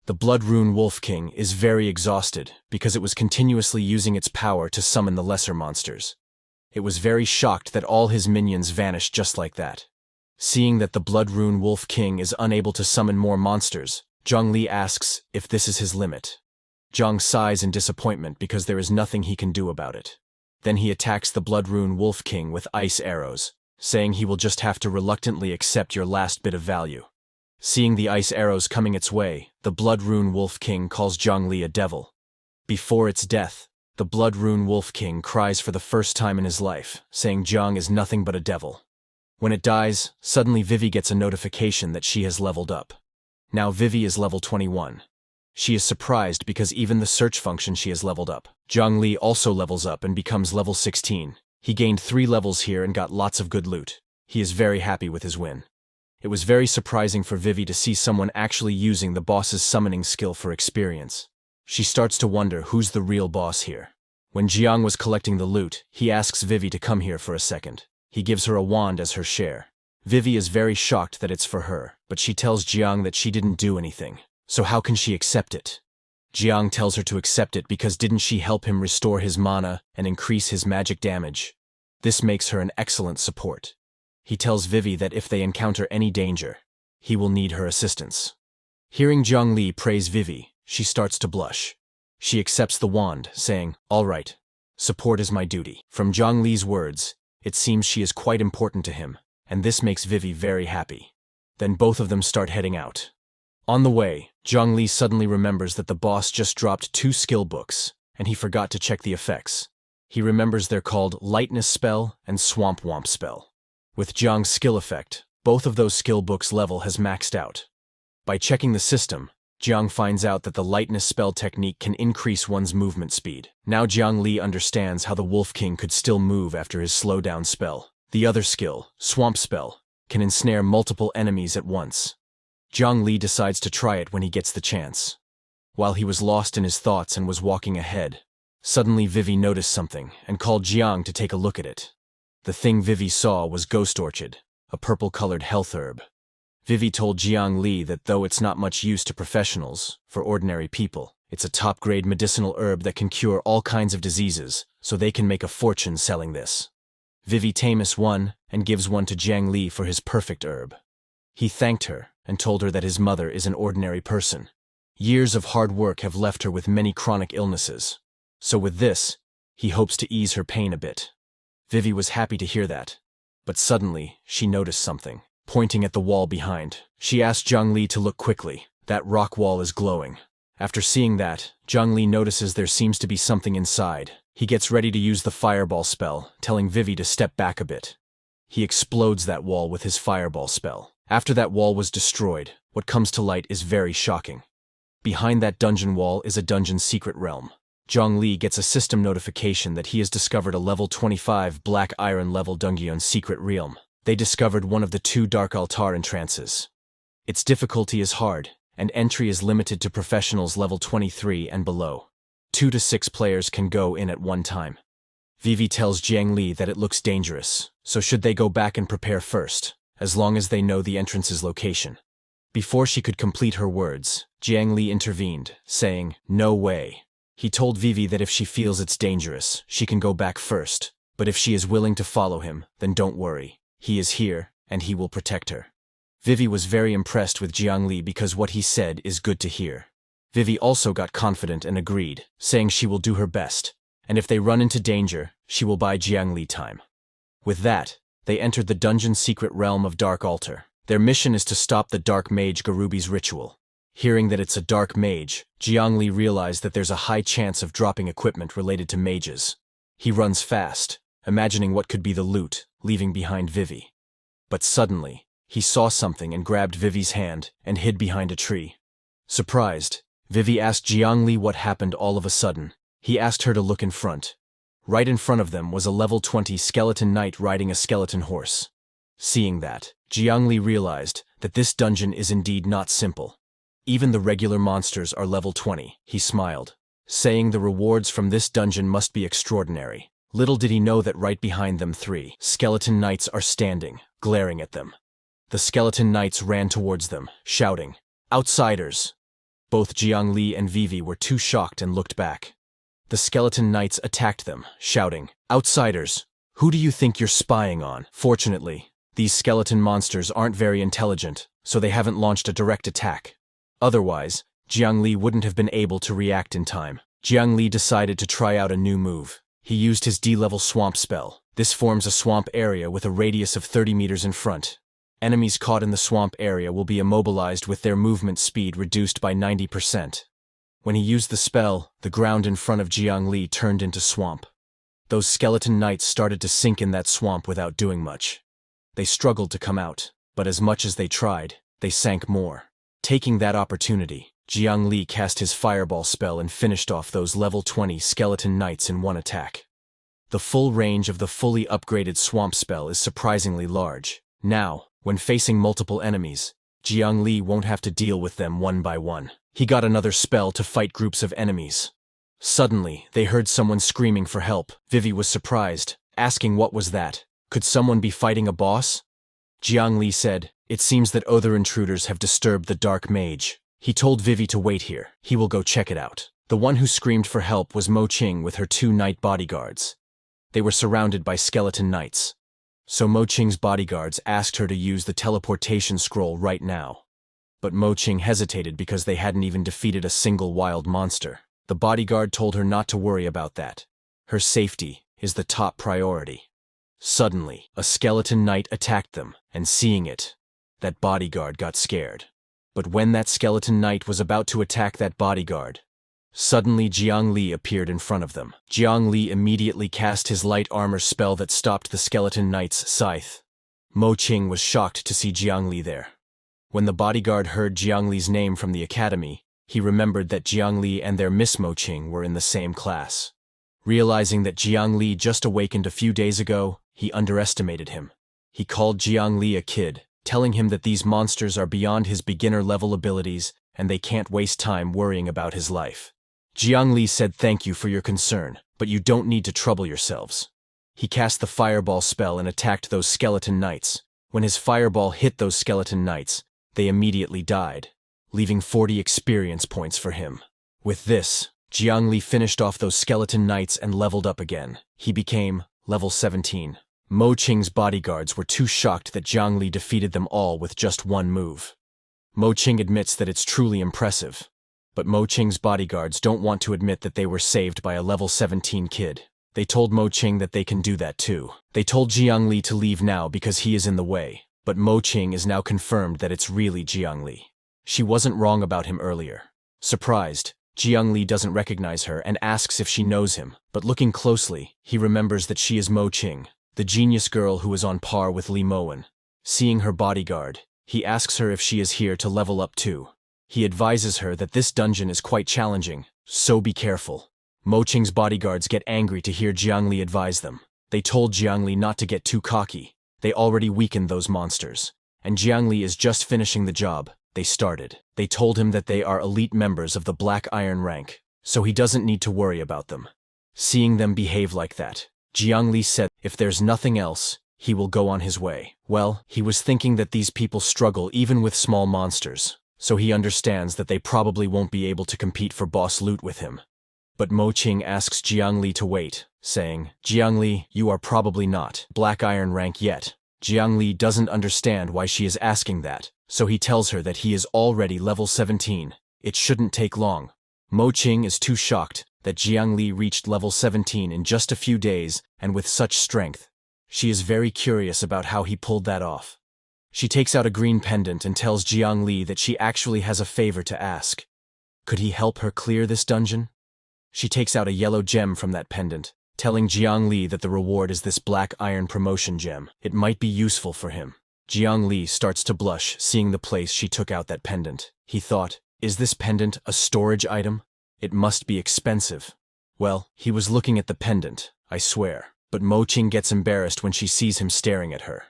A: The Blood Rune Wolf King is very exhausted because it was continuously using its power to summon the lesser monsters. It was very shocked that all his minions vanished just like that. Seeing that the Blood Rune Wolf King is unable to summon more monsters, Zhang Li asks if this is his limit. Zhang sighs in disappointment because there is nothing he can do about it. Then he attacks the Blood Rune Wolf King with ice arrows, saying he will just have to reluctantly accept your last bit of value. Seeing the ice arrows coming its way, the Blood Rune Wolf King calls Zhang Li a devil. Before its death, the Blood Rune Wolf King cries for the first time in his life, saying Zhang is nothing but a devil. When it dies, suddenly Vivi gets a notification that she has leveled up. Now Vivi is level 21. She is surprised because even the search function she has leveled up. Zhang Li also levels up and becomes level 16. He gained 3 levels here and got lots of good loot. He is very happy with his win. It was very surprising for Vivi to see someone actually using the boss's summoning skill for experience. She starts to wonder who's the real boss here. When Jiang was collecting the loot, he asks Vivi to come here for a second. He gives her a wand as her share. Vivi is very shocked that it's for her, but she tells Jiang that she didn't do anything. So how can she accept it? Jiang tells her to accept it because didn't she help him restore his mana and increase his magic damage? This makes her an excellent support. He tells Vivi that if they encounter any danger, he will need her assistance. Hearing Zhang Li praise Vivi, she starts to blush. She accepts the wand, saying, all right, support is my duty. From Zhang Li's words, it seems she is quite important to him, and this makes Vivi very happy. Then both of them start heading out. On the way, Zhang Li suddenly remembers that the boss just dropped 2 skill books, and he forgot to check the effects. He remembers they're called Lightness Spell and Swamp Womp Spell. With Jiang's skill effect, both of those skill books' level has maxed out. By checking the system, Jiang finds out that the Lightness Spell technique can increase one's movement speed. Now Jiang Li understands how the Wolf King could still move after his slowdown spell. The other skill, Swamp Spell, can ensnare multiple enemies at once. Jiang Li decides to try it when he gets the chance. While he was lost in his thoughts and was walking ahead, suddenly Vivi noticed something and called Jiang to take a look at it. The thing Vivi saw was Ghost Orchid, a purple-colored health herb. Vivi told Jiang Li that though it's not much use to professionals, for ordinary people, it's a top-grade medicinal herb that can cure all kinds of diseases, so they can make a fortune selling this. Vivi tames one and gives one to Jiang Li for his perfect herb. He thanked her and told her that his mother is an ordinary person. Years of hard work have left her with many chronic illnesses. So with this, he hopes to ease her pain a bit. Vivi was happy to hear that. But suddenly, she noticed something. Pointing at the wall behind, she asked Jiang Li to look quickly. That rock wall is glowing. After seeing that, Jiang Li notices there seems to be something inside. He gets ready to use the fireball spell, telling Vivi to step back a bit. He explodes that wall with his fireball spell. After that wall was destroyed, what comes to light is very shocking. Behind that dungeon wall is a dungeon secret realm. Jiang Li gets a system notification that he has discovered a level 25 Black Iron level dungeon secret realm. They discovered one of the 2 Dark Altar entrances. Its difficulty is hard, and entry is limited to professionals level 23 and below. 2 to 6 players can go in at one time. Vivi tells Jiang Li that it looks dangerous, so should they go back and prepare first, as long as they know the entrance's location. Before she could complete her words, Jiang Li intervened, saying, "No way." He told Vivi that if she feels it's dangerous, she can go back first, but if she is willing to follow him, then don't worry. He is here, and he will protect her. Vivi was very impressed with Jiang Li because what he said is good to hear. Vivi also got confident and agreed, saying she will do her best, and if they run into danger, she will buy Jiang Li time. With that, they entered the dungeon secret realm of Dark Altar. Their mission is to stop the Dark Mage Garubi's ritual. Hearing that it's a Dark Mage, Jiang Li realized that there's a high chance of dropping equipment related to mages. He runs fast, imagining what could be the loot, leaving behind Vivi. But suddenly, he saw something and grabbed Vivi's hand and hid behind a tree. Surprised, Vivi asked Jiang Li what happened all of a sudden. He asked her to look in front. Right in front of them was a level 20 skeleton knight riding a skeleton horse. Seeing that, Jiang Li realized that this dungeon is indeed not simple. Even the regular monsters are level 20, he smiled, saying the rewards from this dungeon must be extraordinary. Little did he know that right behind them 3 skeleton knights are standing, glaring at them. The skeleton knights ran towards them, shouting, "Outsiders!" Both Jiang Li and Vivi were too shocked and looked back. The skeleton knights attacked them, shouting, "Outsiders! Who do you think you're spying on?" Fortunately, these skeleton monsters aren't very intelligent, so they haven't launched a direct attack. Otherwise, Jiang Li wouldn't have been able to react in time. Jiang Li decided to try out a new move. He used his D-level swamp spell. This forms a swamp area with a radius of 30 meters in front. Enemies caught in the swamp area will be immobilized with their movement speed reduced by 90%. When he used the spell, the ground in front of Jiang Li turned into swamp. Those skeleton knights started to sink in that swamp without doing much. They struggled to come out, but as much as they tried, they sank more. Taking that opportunity, Jiang Li cast his fireball spell and finished off those level 20 skeleton knights in one attack. The full range of the fully upgraded swamp spell is surprisingly large. Now, when facing multiple enemies, Jiang Li won't have to deal with them one by one. He got another spell to fight groups of enemies. Suddenly, they heard someone screaming for help. Vivi was surprised, asking what was that. Could someone be fighting a boss? Jiang Li said, "It seems that other intruders have disturbed the Dark Mage." He told Vivi to wait here. He will go check it out. The one who screamed for help was Mo Qing with her 2 knight bodyguards. They were surrounded by skeleton knights. So Mo Qing's bodyguards asked her to use the teleportation scroll right now. But Mo Qing hesitated because they hadn't even defeated a single wild monster. The bodyguard told her not to worry about that. Her safety is the top priority. Suddenly, a skeleton knight attacked them, and seeing it, that bodyguard got scared. But when that skeleton knight was about to attack that bodyguard, Suddenly Jiang Li appeared in front of them. Jiang Li immediately cast his light armor spell that stopped the skeleton knight's scythe. Mo Qing was shocked to see Jiang Li there. When the bodyguard heard Jiang Li's name from the academy, he remembered that Jiang Li and their Miss Mo Qing were in the same class. Realizing that Jiang Li just awakened a few days ago, he underestimated him. He called Jiang Li a kid, telling him that these monsters are beyond his beginner-level abilities and they can't waste time worrying about his life. Jiang Li said thank you for your concern, but you don't need to trouble yourselves. He cast the fireball spell and attacked those skeleton knights. When his fireball hit those skeleton knights, they immediately died, leaving 40 experience points for him. With this, Jiang Li finished off those skeleton knights and leveled up again. He became level 17. Mo Qing's bodyguards were too shocked that Jiang Li defeated them all with just one move. Mo Qing admits that it's truly impressive, but Mo Qing's bodyguards don't want to admit that they were saved by a level 17 kid. They told Mo Qing that they can do that too. They told Jiang Li to leave now because he is in the way, but Mo Qing is now confirmed that it's really Jiang Li. She wasn't wrong about him earlier. Surprised, Jiang Li doesn't recognize her and asks if she knows him, but looking closely, he remembers that she is Mo Qing, the genius girl who is on par with Li Moen. Seeing her bodyguard, he asks her if she is here to level up too. He advises her that this dungeon is quite challenging, so be careful. Mo Qing's bodyguards get angry to hear Jiang Li advise them. They told Jiang Li not to get too cocky. They already weakened those monsters. And Jiang Li is just finishing the job. They started. They told him that they are elite members of the Black Iron rank, so he doesn't need to worry about them. Seeing them behave like that, Jiang Li said if there's nothing else, he will go on his way. Well, he was thinking that these people struggle even with small monsters, so he understands that they probably won't be able to compete for boss loot with him. But Mo Qing asks Jiang Li to wait, saying, Jiang Li, you are probably not Black Iron rank yet. Jiang Li doesn't understand why she is asking that, so he tells her that he is already level 17. It shouldn't take long. Mo Qing is too shocked that Jiang Li reached level 17 in just a few days and with such strength. She is very curious about how he pulled that off. She takes out a green pendant and tells Jiang Li that she actually has a favor to ask. Could he help her clear this dungeon? She takes out a yellow gem from that pendant, telling Jiang Li that the reward is this Black Iron promotion gem. It might be useful for him. Jiang Li starts to blush seeing the place she took out that pendant. He thought, is this pendant a storage item? It must be expensive. Well, he was looking at the pendant, I swear. But Mo Qing gets embarrassed when she sees him staring at her.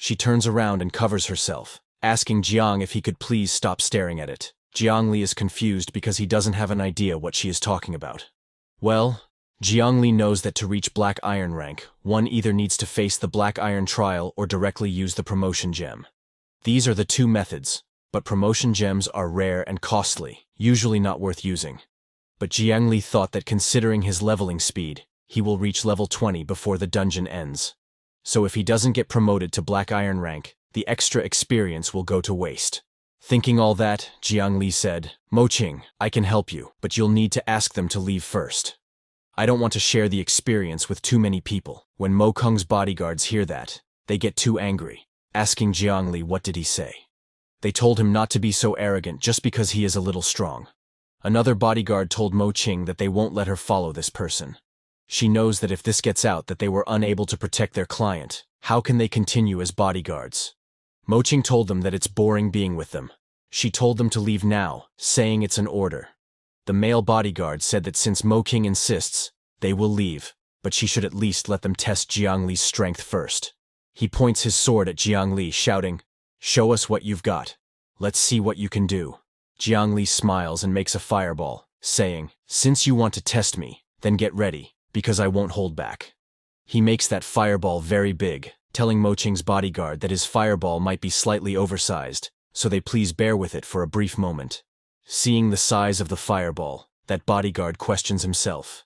A: She turns around and covers herself, asking Jiang if he could please stop staring at it. Jiang Li is confused because he doesn't have an idea what she is talking about. Well, Jiang Li knows that to reach Black Iron rank, one either needs to face the Black Iron trial or directly use the promotion gem. These are the two methods, but promotion gems are rare and costly, usually not worth using. But Jiang Li thought that considering his leveling speed, he will reach level 20 before the dungeon ends. So if he doesn't get promoted to Black Iron rank, the extra experience will go to waste. Thinking all that, Jiang Li said, Mo Qing, I can help you, but you'll need to ask them to leave first. I don't want to share the experience with too many people. When Mo Kung's bodyguards hear that, they get too angry, asking Jiang Li what did he say. They told him not to be so arrogant just because he is a little strong. Another bodyguard told Mo Qing that they won't let her follow this person. She knows that if this gets out that they were unable to protect their client, how can they continue as bodyguards? Mo Qing told them that it's boring being with them. She told them to leave now, saying it's an order. The male bodyguard said that since Mo Qing insists, they will leave, but she should at least let them test Jiang Li's strength first. He points his sword at Jiang Li, shouting, Show us what you've got. Let's see what you can do. Jiang Li smiles and makes a fireball, saying, Since you want to test me, then get ready, because I won't hold back. He makes that fireball very big, telling Mo Qing's bodyguard that his fireball might be slightly oversized, so they please bear with it for a brief moment. Seeing the size of the fireball, that bodyguard questions himself.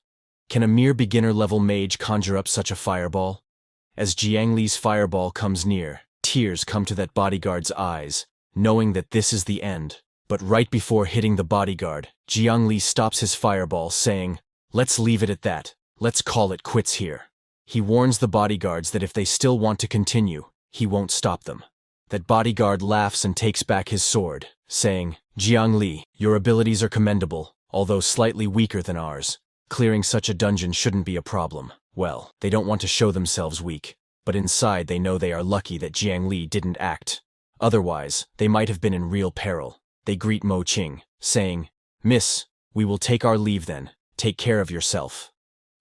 A: Can a mere beginner-level mage conjure up such a fireball? As Jiang Li's fireball comes near, tears come to that bodyguard's eyes, knowing that this is the end. But right before hitting the bodyguard, Jiang Li stops his fireball, saying, Let's leave it at that. Let's call it quits here. He warns the bodyguards that if they still want to continue, he won't stop them. That bodyguard laughs and takes back his sword, saying, Jiang Li, your abilities are commendable, although slightly weaker than ours. Clearing such a dungeon shouldn't be a problem. Well, they don't want to show themselves weak, but inside they know they are lucky that Jiang Li didn't act. Otherwise, they might have been in real peril. They greet Mo Qing, saying, "Miss, we will take our leave then. Take care of yourself."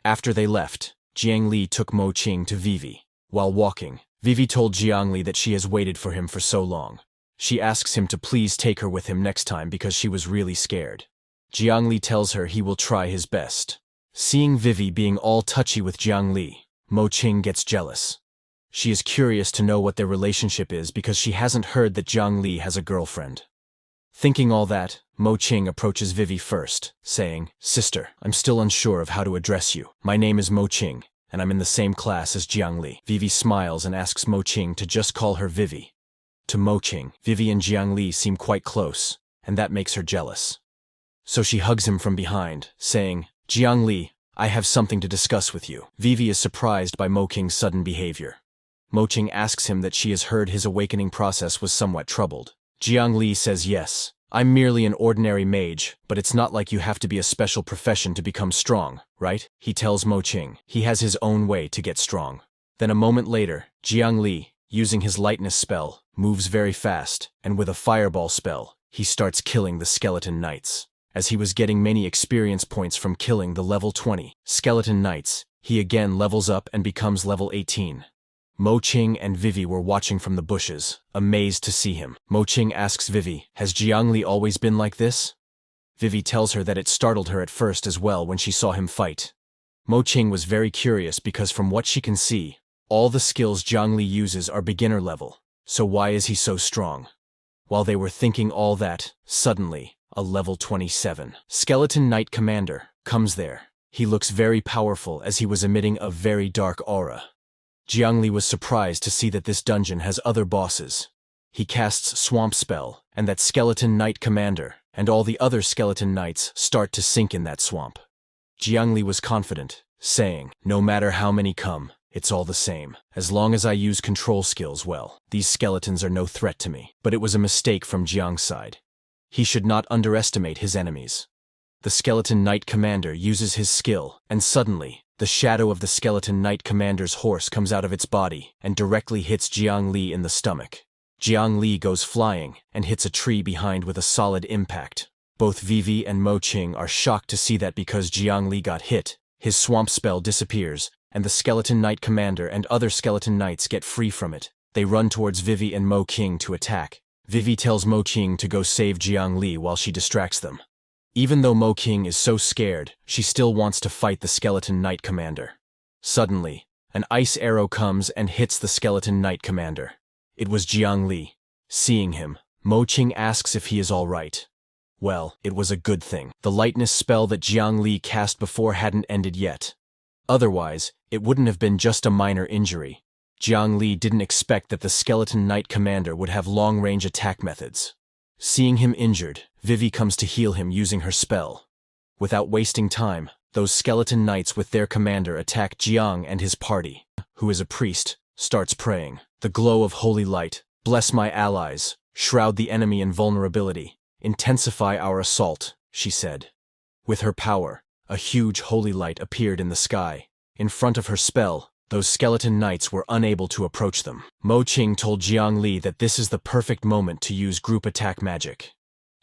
A: After they left, Jiang Li took Mo Qing to Vivi. While walking, Vivi told Jiang Li that she has waited for him for so long. She asks him to please take her with him next time because she was really scared. Jiang Li tells her he will try his best. Seeing Vivi being all touchy with Jiang Li, Mo Qing gets jealous. She is curious to know what their relationship is because she hasn't heard that Jiang Li has a girlfriend. Thinking all that, Mo Qing approaches Vivi first, saying, "Sister, I'm still unsure of how to address you. My name is Mo Qing, and I'm in the same class as Jiang Li." Vivi smiles and asks Mo Qing to just call her Vivi. To Mo Qing, Vivi and Jiang Li seem quite close, and that makes her jealous. So she hugs him from behind, saying, "Jiang Li, I have something to discuss with you." Vivi is surprised by Mo Qing's sudden behavior. Mo Qing asks him that she has heard his awakening process was somewhat troubled. Jiang Li says yes. "I'm merely an ordinary mage, but it's not like you have to be a special profession to become strong, right?" He tells Mo Qing he has his own way to get strong. Then a moment later, Jiang Li, using his lightness spell, moves very fast, and with a fireball spell, he starts killing the skeleton knights. As he was getting many experience points from killing the level 20 skeleton knights, he again levels up and becomes level 18. Mo Qing and Vivi were watching from the bushes, amazed to see him. Mo Qing asks Vivi, "Has Jiang Li always been like this?" Vivi tells her that it startled her at first as well when she saw him fight. Mo Qing was very curious because from what she can see, all the skills Jiang Li uses are beginner level, so why is he so strong? While they were thinking all that, suddenly, a level 27 skeleton knight commander comes there. He looks very powerful as he was emitting a very dark aura. Jiang Li was surprised to see that this dungeon has other bosses. He casts Swamp Spell, and that skeleton knight commander, and all the other skeleton knights start to sink in that swamp. Jiang Li was confident, saying, "No matter how many come, it's all the same. As long as I use control skills well, these skeletons are no threat to me." But it was a mistake from Jiang's side. He should not underestimate his enemies. The skeleton knight commander uses his skill, and suddenly, the shadow of the skeleton knight commander's horse comes out of its body and directly hits Jiang Li in the stomach. Jiang Li goes flying and hits a tree behind with a solid impact. Both Vivi and Mo Qing are shocked to see that because Jiang Li got hit, his swamp spell disappears, and the skeleton knight commander and other skeleton knights get free from it. They run towards Vivi and Mo Qing to attack. Vivi tells Mo Qing to go save Jiang Li while she distracts them. Even though Mo Qing is so scared, she still wants to fight the skeleton knight commander. Suddenly, an ice arrow comes and hits the skeleton knight commander. It was Jiang Li. Seeing him, Mo Qing asks if he is all right. Well, it was a good thing. The lightness spell that Jiang Li cast before hadn't ended yet. Otherwise, it wouldn't have been just a minor injury. Jiang Li didn't expect that the skeleton knight commander would have long-range attack methods. Seeing him injured, Vivi comes to heal him using her spell. Without wasting time, those skeleton knights with their commander attack Jiang and his party, who is a priest, starts praying. "The glow of holy light, bless my allies, shroud the enemy in vulnerability, intensify our assault," she said. With her power, a huge holy light appeared in the sky. In front of her spell, those skeleton knights were unable to approach them. Mo Qing told Jiang Li that this is the perfect moment to use group attack magic.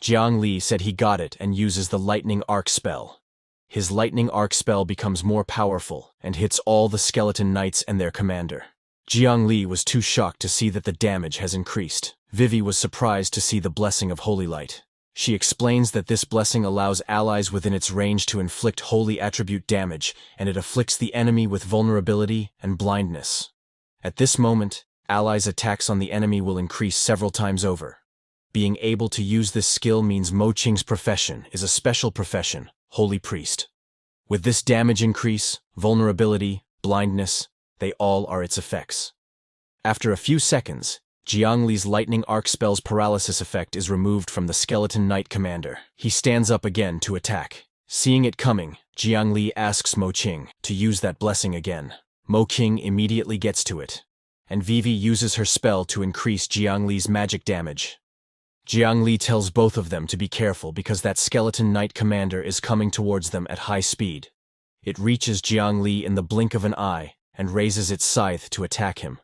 A: Jiang Li said he got it and uses the lightning arc spell. His lightning arc spell becomes more powerful and hits all the skeleton knights and their commander. Jiang Li was too shocked to see that the damage has increased. Vivi was surprised to see the blessing of holy light. She explains that this blessing allows allies within its range to inflict holy attribute damage, and it afflicts the enemy with vulnerability and blindness. At this moment, allies' attacks on the enemy will increase several times over. Being able to use this skill means Mo Qing's profession is a special profession, Holy Priest. With this damage increase, vulnerability, blindness, they all are its effects. After a few seconds, Jiang Li's lightning arc spell's paralysis effect is removed from the skeleton knight commander. He stands up again to attack. Seeing it coming, Jiang Li asks Mo Qing to use that blessing again. Mo Qing immediately gets to it, and Vivi uses her spell to increase Jiang Li's magic damage. Jiang Li tells both of them to be careful because that skeleton knight commander is coming towards them at high speed. It reaches Jiang Li in the blink of an eye and raises its scythe to attack him.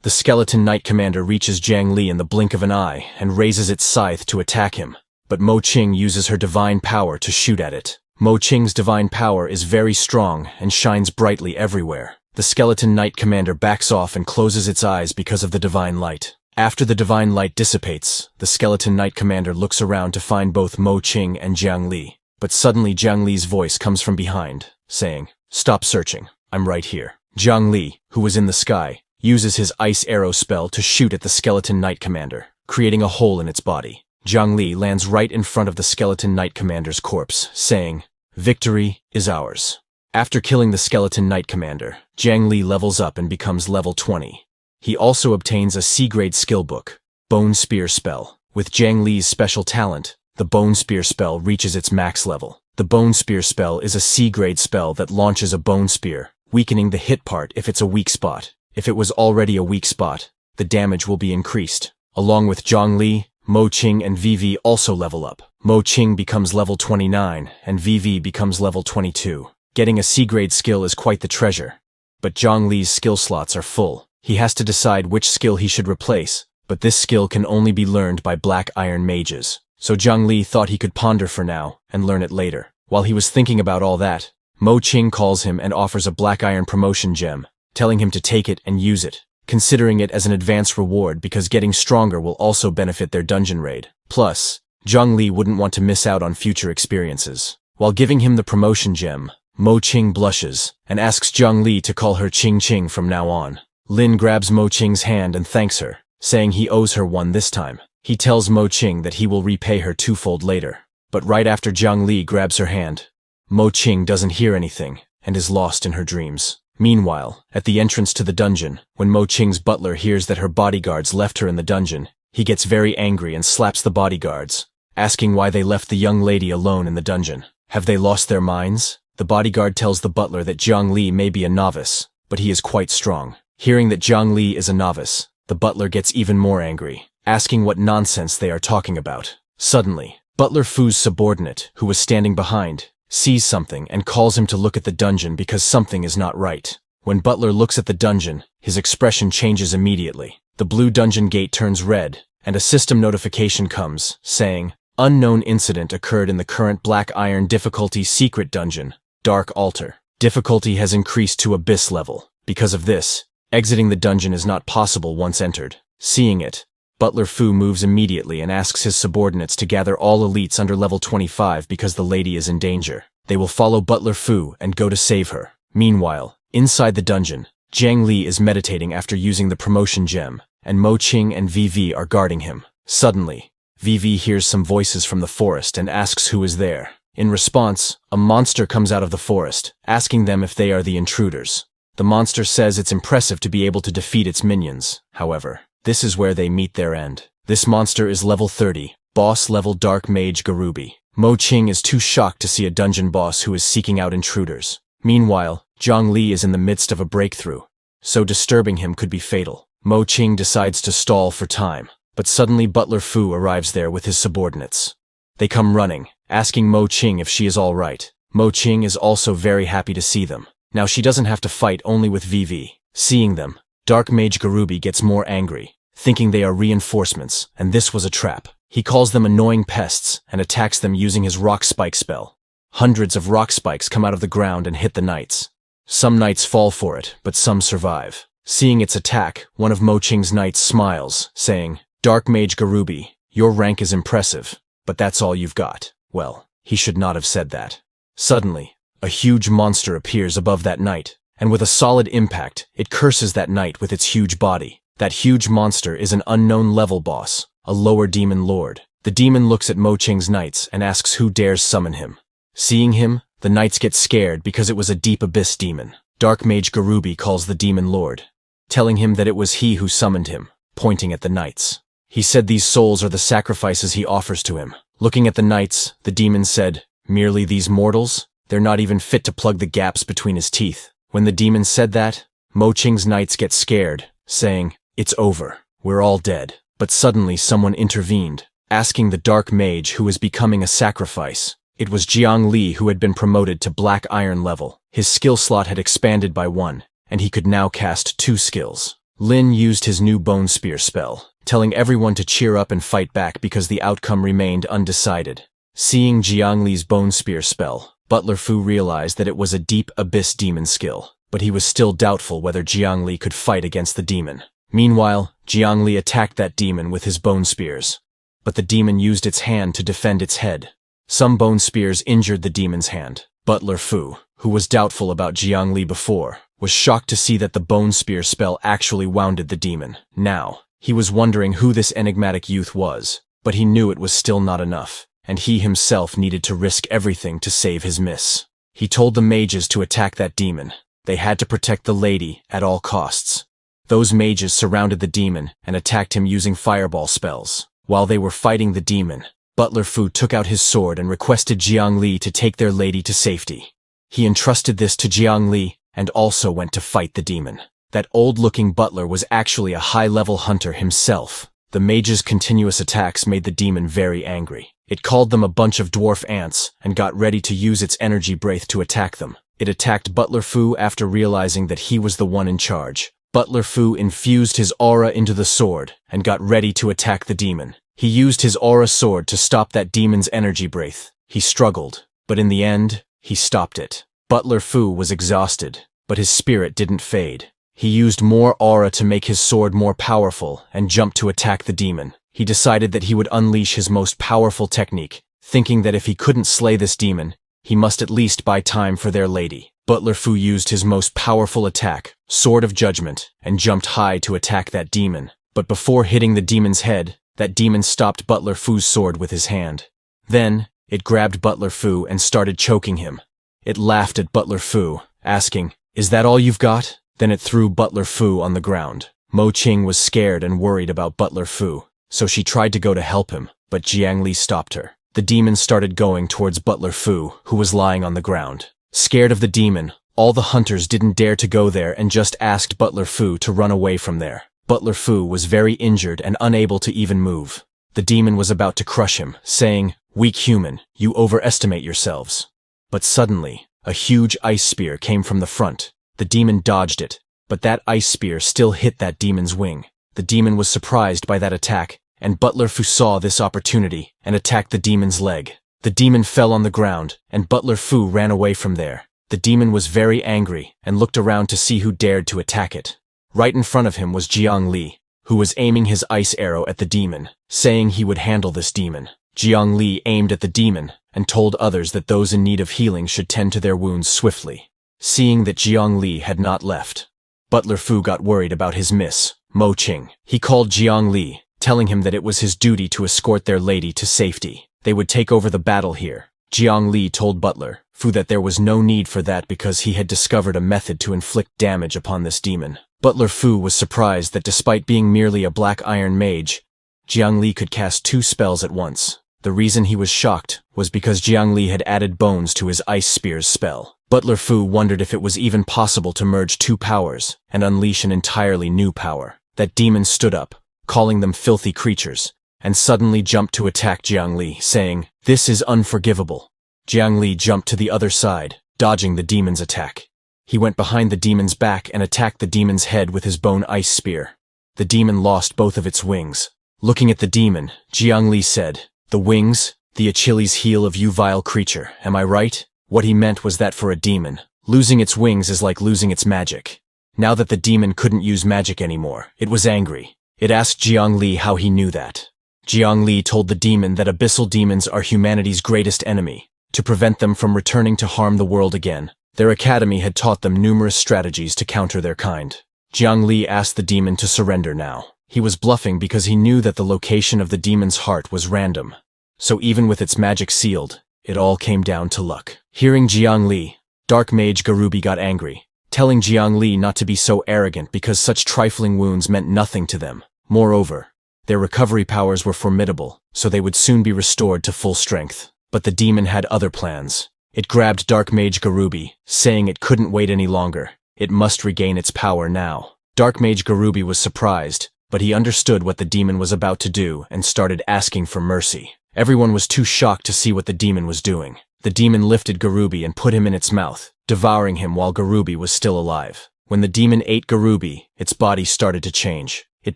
A: The skeleton knight commander reaches Jiang Li in the blink of an eye and raises its scythe to attack him, but Mo Qing uses her divine power to shoot at it. Mo Qing's divine power is very strong and shines brightly everywhere. The skeleton knight commander backs off and closes its eyes because of the divine light. After the divine light dissipates, the skeleton knight commander looks around to find both Mo Qing and Jiang Li, but suddenly Jiang Li's voice comes from behind, saying, "Stop searching, I'm right here." Jiang Li, who was in the sky, uses his ice arrow spell to shoot at the skeleton knight commander, creating a hole in its body. Jiang Li lands right in front of the skeleton knight commander's corpse, saying, "Victory is ours." After killing the skeleton knight commander, Jiang Li levels up and becomes level 20. He also obtains a C-grade skill book, Bone Spear Spell. With Jiang Li's special talent, the Bone Spear Spell reaches its max level. The Bone Spear Spell is a C-grade spell that launches a bone spear, weakening the hit part if it's a weak spot. If it was already a weak spot, the damage will be increased. Along with Jiang Li, Mo Qing and VV also level up. Mo Qing becomes level 29 and VV becomes level 22. Getting a C-grade skill is quite the treasure. But Jiang Li's skill slots are full. He has to decide which skill he should replace, but this skill can only be learned by black iron mages. So Jiang Li thought he could ponder for now and learn it later. While he was thinking about all that, Mo Qing calls him and offers a black iron promotion gem, telling him to take it and use it, considering it as an advance reward because getting stronger will also benefit their dungeon raid. Plus, Jiang Li wouldn't want to miss out on future experiences. While giving him the promotion gem, Mo Qing blushes and asks Jiang Li to call her Qing Qing from now on. Lin grabs Mo Qing's hand and thanks her, saying he owes her one this time. He tells Mo Qing that he will repay her twofold later. But right after Jiang Li grabs her hand, Mo Qing doesn't hear anything and is lost in her dreams. Meanwhile, at the entrance to the dungeon, when Mo Qing's butler hears that her bodyguards left her in the dungeon, he gets very angry and slaps the bodyguards, asking why they left the young lady alone in the dungeon. Have they lost their minds? The bodyguard tells the butler that Jiang Li may be a novice, but he is quite strong. Hearing that Jiang Li is a novice, the butler gets even more angry, asking what nonsense they are talking about. Suddenly, Butler Fu's subordinate, who was standing behind, sees something and calls him to look at the dungeon because something is not right. When Butler looks at the dungeon, his expression changes immediately. The blue dungeon gate turns red, and a system notification comes, saying, "Unknown incident occurred in the current Black Iron difficulty secret dungeon, Dark Altar. Difficulty has increased to Abyss level. Because of this, exiting the dungeon is not possible once entered." Seeing it, Butler Fu moves immediately and asks his subordinates to gather all elites under level 25 because the lady is in danger. They will follow Butler Fu and go to save her. Meanwhile, inside the dungeon, Jiang Li is meditating after using the promotion gem, and Mo Qing and VV are guarding him. Suddenly, VV hears some voices from the forest and asks who is there. In response, a monster comes out of the forest, asking them if they are the intruders. The monster says it's impressive to be able to defeat its minions. However, this is where they meet their end. This monster is level 30, boss level Dark Mage Garubi. Mo Qing is too shocked to see a dungeon boss who is seeking out intruders. Meanwhile, Jiang Li is in the midst of a breakthrough, so disturbing him could be fatal. Mo Qing decides to stall for time, but suddenly Butler Fu arrives there with his subordinates. They come running, asking Mo Qing if she is all right. Mo Qing is also very happy to see them. Now she doesn't have to fight only with VV. Seeing them, Dark Mage Garubi gets more angry, thinking they are reinforcements, and this was a trap. He calls them annoying pests and attacks them using his rock spike spell. Hundreds of rock spikes come out of the ground and hit the knights. Some knights fall for it, but some survive. Seeing its attack, one of Mo Qing's knights smiles, saying, "Dark Mage Garubi, your rank is impressive, but that's all you've got." Well, he should not have said that. Suddenly, a huge monster appears above that knight, and with a solid impact, it curses that knight with its huge body. That huge monster is an unknown level boss, a lower demon lord. The demon looks at Mo Qing's knights and asks who dares summon him. Seeing him, the knights get scared because it was a deep abyss demon. Dark Mage Garubi calls the demon lord, telling him that it was he who summoned him, pointing at the knights. He said these souls are the sacrifices he offers to him. Looking at the knights, the demon said, "Merely these mortals? They're not even fit to plug the gaps between his teeth." When the demon said that, Mo Qing's knights get scared, saying, "It's over. We're all dead." But suddenly someone intervened, asking the Dark Mage who was becoming a sacrifice. It was Jiang Li, who had been promoted to Black Iron level. His skill slot had expanded by 1, and he could now cast 2 skills. Lin used his new Bone Spear spell, telling everyone to cheer up and fight back because the outcome remained undecided. Seeing Jiang Li's Bone Spear spell, Butler Fu realized that it was a Deep Abyss demon skill, but he was still doubtful whether Jiang Li could fight against the demon. Meanwhile, Jiang Li attacked that demon with his bone spears, but the demon used its hand to defend its head. Some bone spears injured the demon's hand. Butler Fu, who was doubtful about Jiang Li before, was shocked to see that the Bone Spear spell actually wounded the demon. Now, he was wondering who this enigmatic youth was, but he knew it was still not enough, and he himself needed to risk everything to save his miss. He told the mages to attack that demon. They had to protect the lady at all costs. Those mages surrounded the demon and attacked him using fireball spells. While they were fighting the demon, Butler Fu took out his sword and requested Jiang Li to take their lady to safety. He entrusted this to Jiang Li and also went to fight the demon. That old-looking butler was actually a high-level hunter himself. The mage's continuous attacks made the demon very angry. It called them a bunch of dwarf ants and got ready to use its energy breath to attack them. It attacked Butler Fu after realizing that he was the one in charge. Butler Fu infused his aura into the sword and got ready to attack the demon. He used his aura sword to stop that demon's energy breath. He struggled, but in the end, he stopped it. Butler Fu was exhausted, but his spirit didn't fade. He used more aura to make his sword more powerful and jumped to attack the demon. He decided that he would unleash his most powerful technique, thinking that if he couldn't slay this demon, he must at least buy time for their lady. Butler Fu used his most powerful attack, Sword of Judgment, and jumped high to attack that demon. But before hitting the demon's head, that demon stopped Butler Fu's sword with his hand. Then, it grabbed Butler Fu and started choking him. It laughed at Butler Fu, asking, "Is that all you've got?" Then it threw Butler Fu on the ground. Mo Qing was scared and worried about Butler Fu, so she tried to go to help him, but Jiang Li stopped her. The demon started going towards Butler Fu, who was lying on the ground. Scared of the demon, all the hunters didn't dare to go there and just asked Butler Fu to run away from there. Butler Fu was very injured and unable to even move. The demon was about to crush him, saying, "Weak human, you overestimate yourselves." But suddenly, a huge ice spear came from the front. The demon dodged it, but that ice spear still hit that demon's wing. The demon was surprised by that attack, and Butler Fu saw this opportunity and attacked the demon's leg. The demon fell on the ground, and Butler Fu ran away from there. The demon was very angry and looked around to see who dared to attack it. Right in front of him was Jiang Li, who was aiming his ice arrow at the demon, saying he would handle this demon. Jiang Li aimed at the demon and told others that those in need of healing should tend to their wounds swiftly. Seeing that Jiang Li had not left, Butler Fu got worried about his miss, Mo Qing. He called Jiang Li, telling him that it was his duty to escort their lady to safety. They would take over the battle here. Jiang Li told Butler Fu that there was no need for that because he had discovered a method to inflict damage upon this demon. Butler Fu was surprised that despite being merely a black iron mage, Jiang Li could cast 2 spells at once. The reason he was shocked was because Jiang Li had added bones to his Ice Spear's spell. Butler Fu wondered if it was even possible to merge 2 powers and unleash an entirely new power. That demon stood up, calling them filthy creatures, and suddenly jumped to attack Jiang Li, saying, "This is unforgivable." Jiang Li jumped to the other side, dodging the demon's attack. He went behind the demon's back and attacked the demon's head with his bone ice spear. The demon lost both of its wings. Looking at the demon, Jiang Li said, "The wings, the Achilles heel of you vile creature, am I right?" What he meant was that for a demon, losing its wings is like losing its magic. Now that the demon couldn't use magic anymore, it was angry. It asked Jiang Li how he knew that. Jiang Li told the demon that abyssal demons are humanity's greatest enemy. To prevent them from returning to harm the world again, their academy had taught them numerous strategies to counter their kind. Jiang Li asked the demon to surrender now. He was bluffing because he knew that the location of the demon's heart was random. So even with its magic sealed, it all came down to luck. Hearing Jiang Li, Dark Mage Garubi got angry, telling Jiang Li not to be so arrogant because such trifling wounds meant nothing to them. Moreover, their recovery powers were formidable, so they would soon be restored to full strength. But the demon had other plans. It grabbed Dark Mage Garubi, saying it couldn't wait any longer. It must regain its power now. Dark Mage Garubi was surprised, but he understood what the demon was about to do and started asking for mercy. Everyone was too shocked to see what the demon was doing. The demon lifted Garubi and put him in its mouth, devouring him while Garubi was still alive. When the demon ate Garubi, its body started to change. It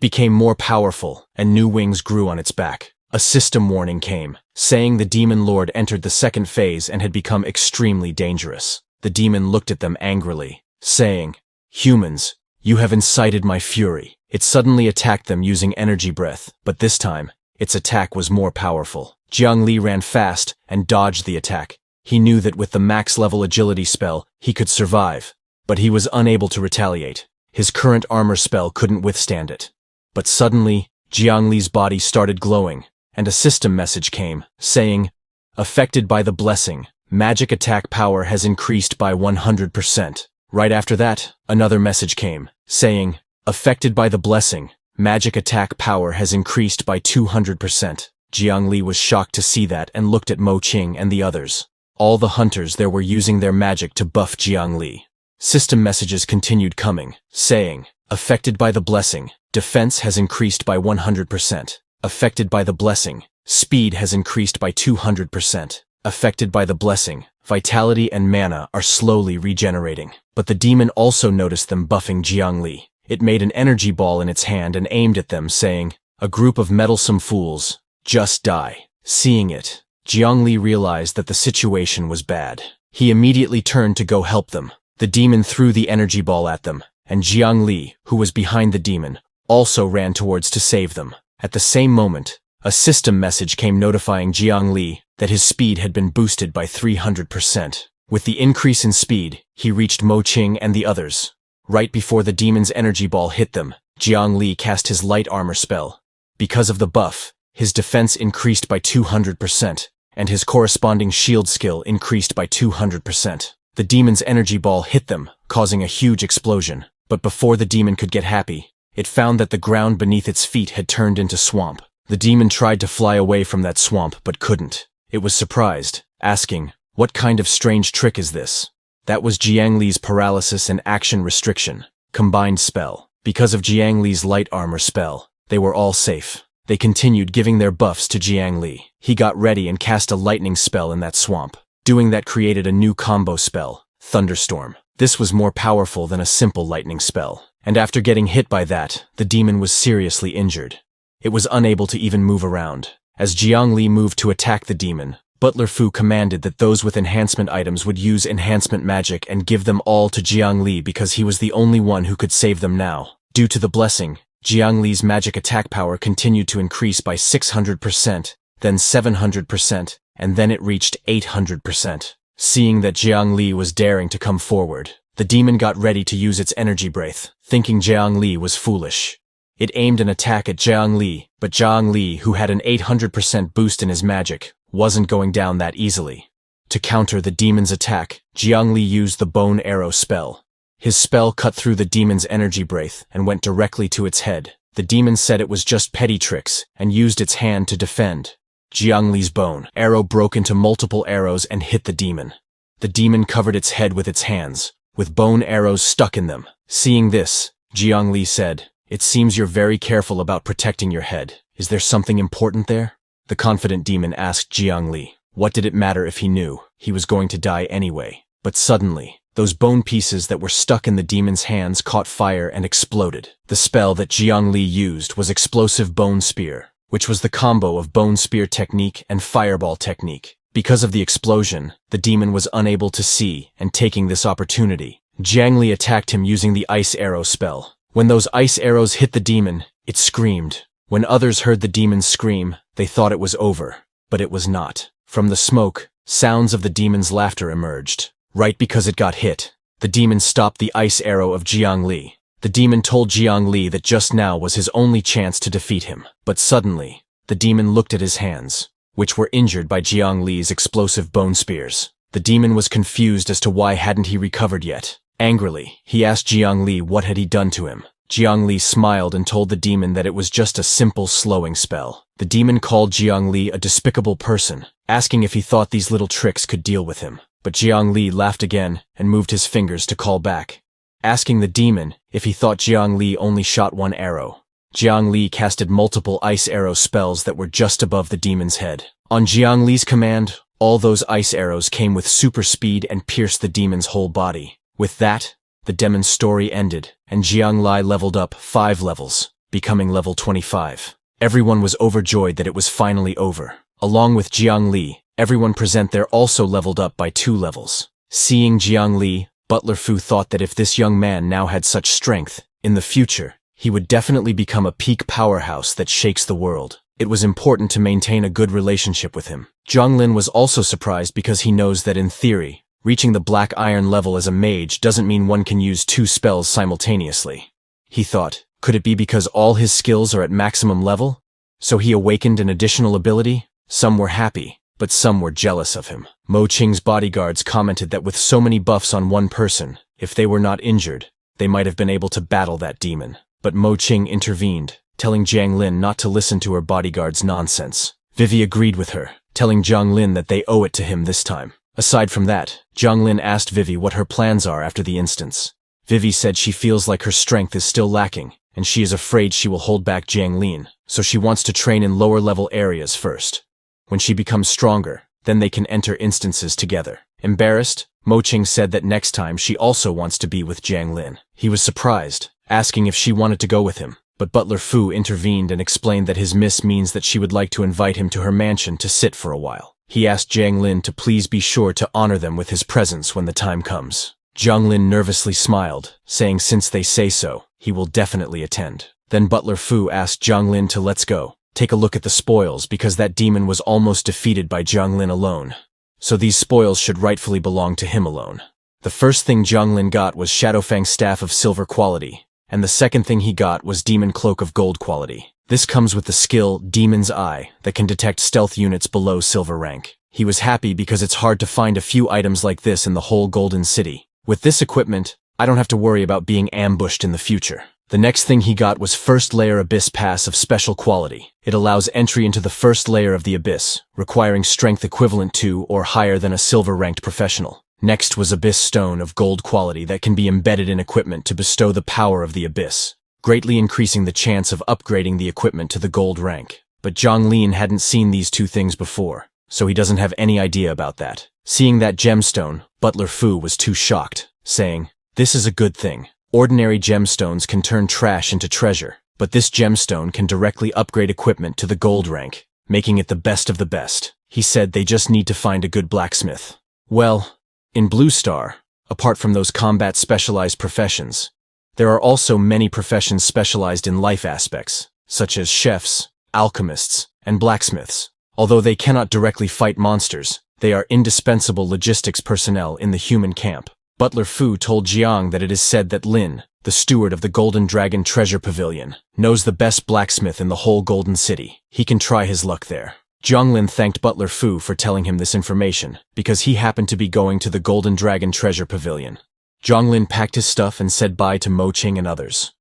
A: became more powerful, and new wings grew on its back. A system warning came, saying the demon lord entered the second phase and had become extremely dangerous. The demon looked at them angrily, saying, "Humans, you have incited my fury." It suddenly attacked them using energy breath, but this time, its attack was more powerful. Jiang Li ran fast and dodged the attack. He knew that with the max-level agility spell, he could survive, but he was unable to retaliate. His current armor spell couldn't withstand it. But suddenly, Jiang Li's body started glowing, and a system message came, saying, "Affected by the blessing, magic attack power has increased by 100%. Right after that, another message came, saying, "Affected by the blessing, magic attack power has increased by 200%. Jiang Li was shocked to see that and looked at Mo Qing and the others. All the hunters there were using their magic to buff Jiang Li. System messages continued coming, saying, "Affected by the blessing, defense has increased by 100%. Affected by the blessing, speed has increased by 200%. Affected by the blessing, vitality and mana are slowly regenerating." But the demon also noticed them buffing Jiang Li. It made an energy ball in its hand and aimed at them, saying, "A group of meddlesome fools, just die." Seeing it, Jiang Li realized that the situation was bad. He immediately turned to go help them. The demon threw the energy ball at them, and Jiang Li, who was behind the demon, also ran towards to save them. At the same moment, a system message came notifying Jiang Li that his speed had been boosted by 300%. With the increase in speed, he reached Mo Qing and the others. Right before the demon's energy ball hit them, Jiang Li cast his light armor spell. Because of the buff, his defense increased by 200%, and his corresponding shield skill increased by 200%. The demon's energy ball hit them, causing a huge explosion. But before the demon could get happy, it found that the ground beneath its feet had turned into swamp. The demon tried to fly away from that swamp but couldn't. It was surprised, asking, "What kind of strange trick is this?" That was Jiang Li's paralysis and action restriction, combined spell. Because of Jiang Li's light armor spell, they were all safe. They continued giving their buffs to Jiang Li. He got ready and cast a lightning spell in that swamp. Doing that created a new combo spell, Thunderstorm. This was more powerful than a simple lightning spell. And after getting hit by that, the demon was seriously injured. It was unable to even move around. As Jiang Li moved to attack the demon, Butler Fu commanded that those with enhancement items would use enhancement magic and give them all to Jiang Li because he was the only one who could save them now. Due to the blessing, Jiang Li's magic attack power continued to increase by 600%, then 700%, and then it reached 800%. Seeing that Jiang Li was daring to come forward, the demon got ready to use its energy breath, thinking Jiang Li was foolish. It aimed an attack at Jiang Li, but Jiang Li, who had an 800% boost in his magic, wasn't going down that easily. To counter the demon's attack, Jiang Li used the bone arrow spell. His spell cut through the demon's energy breath and went directly to its head. The demon said it was just petty tricks and used its hand to defend. Jiang Li's bone arrow broke into multiple arrows and hit the demon. The demon covered its head with its hands, with bone arrows stuck in them. Seeing this, Jiang Li said, "It seems you're very careful about protecting your head. Is there something important there?" The confident demon asked Jiang Li. What did it matter if he knew? He was going to die anyway. But suddenly, those bone pieces that were stuck in the demon's hands caught fire and exploded. The spell that Jiang Li used was Explosive Bone Spear, which was the combo of Bone Spear technique and Fireball technique. Because of the explosion, the demon was unable to see, and taking this opportunity, Jiang Li attacked him using the Ice Arrow spell. When those ice arrows hit the demon, it screamed. When others heard the demon scream, they thought it was over, but it was not. From the smoke, sounds of the demon's laughter emerged. Right because it got hit, the demon stopped the ice arrow of Jiang Li. The demon told Jiang Li that just now was his only chance to defeat him. But suddenly, the demon looked at his hands, which were injured by Jiang Li's explosive bone spears. The demon was confused as to why hadn't he recovered yet. Angrily, he asked Jiang Li what had he done to him. Jiang Li smiled and told the demon that it was just a simple slowing spell. The demon called Jiang Li a despicable person, asking if he thought these little tricks could deal with him. But Jiang Li laughed again and moved his fingers to call back, asking the demon if he thought Jiang Li only shot one arrow. Jiang Li casted multiple ice arrow spells that were just above the demon's head. On Jiang Li's command, all those ice arrows came with super speed and pierced the demon's whole body. With that, the demon's story ended, and Jiang Li leveled up 5 levels, becoming level 25. Everyone was overjoyed that it was finally over. Along with Jiang Li, everyone present there also leveled up by 2 levels. Seeing Jiang Li, Butler Fu thought that if this young man now had such strength, in the future, he would definitely become a peak powerhouse that shakes the world. It was important to maintain a good relationship with him. Zhang Lin was also surprised because he knows that in theory, reaching the Black Iron level as a mage doesn't mean one can use 2 spells simultaneously. He thought, could it be because all his skills are at maximum level? So he awakened an additional ability? Some were happy, but some were jealous of him. Mo Qing's bodyguards commented that with so many buffs on one person, if they were not injured, they might have been able to battle that demon. But Mo Qing intervened, telling Jiang Lin not to listen to her bodyguard's nonsense. Vivi agreed with her, telling Zhang Lin that they owe it to him this time. Aside from that, Zhang Lin asked Vivi what her plans are after the instance. Vivi said she feels like her strength is still lacking, and she is afraid she will hold back Jiang Lin, so she wants to train in lower-level areas first. When she becomes stronger, then they can enter instances together. Embarrassed, Mo Qing said that next time she also wants to be with Jiang Lin. He was surprised, asking if she wanted to go with him, but Butler Fu intervened and explained that his miss means that she would like to invite him to her mansion to sit for a while. He asked Jiang Lin to please be sure to honor them with his presence when the time comes. Jiang Lin nervously smiled, saying since they say so, he will definitely attend. Then Butler Fu asked Jiang Lin to let's go, take a look at the spoils because that demon was almost defeated by Jiang Lin alone. So these spoils should rightfully belong to him alone. The first thing Jiang Lin got was Shadowfang's staff of silver quality, and the second thing he got was Demon Cloak of gold quality. This comes with the skill Demon's Eye that can detect stealth units below silver rank. He was happy because it's hard to find a few items like this in the whole Golden City. With this equipment, I don't have to worry about being ambushed in the future. The next thing he got was First Layer Abyss Pass of special quality. It allows entry into the first layer of the Abyss, requiring strength equivalent to or higher than a silver-ranked professional. Next was Abyss Stone of gold quality that can be embedded in equipment to bestow the power of the Abyss, greatly increasing the chance of upgrading the equipment to the gold rank. But Zhang Lin hadn't seen these 2 things before, so he doesn't have any idea about that. Seeing that gemstone, Butler Fu was too shocked, saying, "This is a good thing. Ordinary gemstones can turn trash into treasure, but this gemstone can directly upgrade equipment to the gold rank, making it the best of the best." He said they just need to find a good blacksmith. Well, in Blue Star, apart from those combat specialized professions, there are also many professions specialized in life aspects, such as chefs, alchemists, and blacksmiths. Although they cannot directly fight monsters, they are indispensable logistics personnel in the human camp. Butler Fu told Jiang that it is said that Lin, the steward of the Golden Dragon Treasure Pavilion, knows the best blacksmith in the whole Golden City. He can try his luck there. Zhang Lin thanked Butler Fu for telling him this information, because he happened to be going to the Golden Dragon Treasure Pavilion. Zhang Lin packed his stuff and said bye to Mo Qing and others.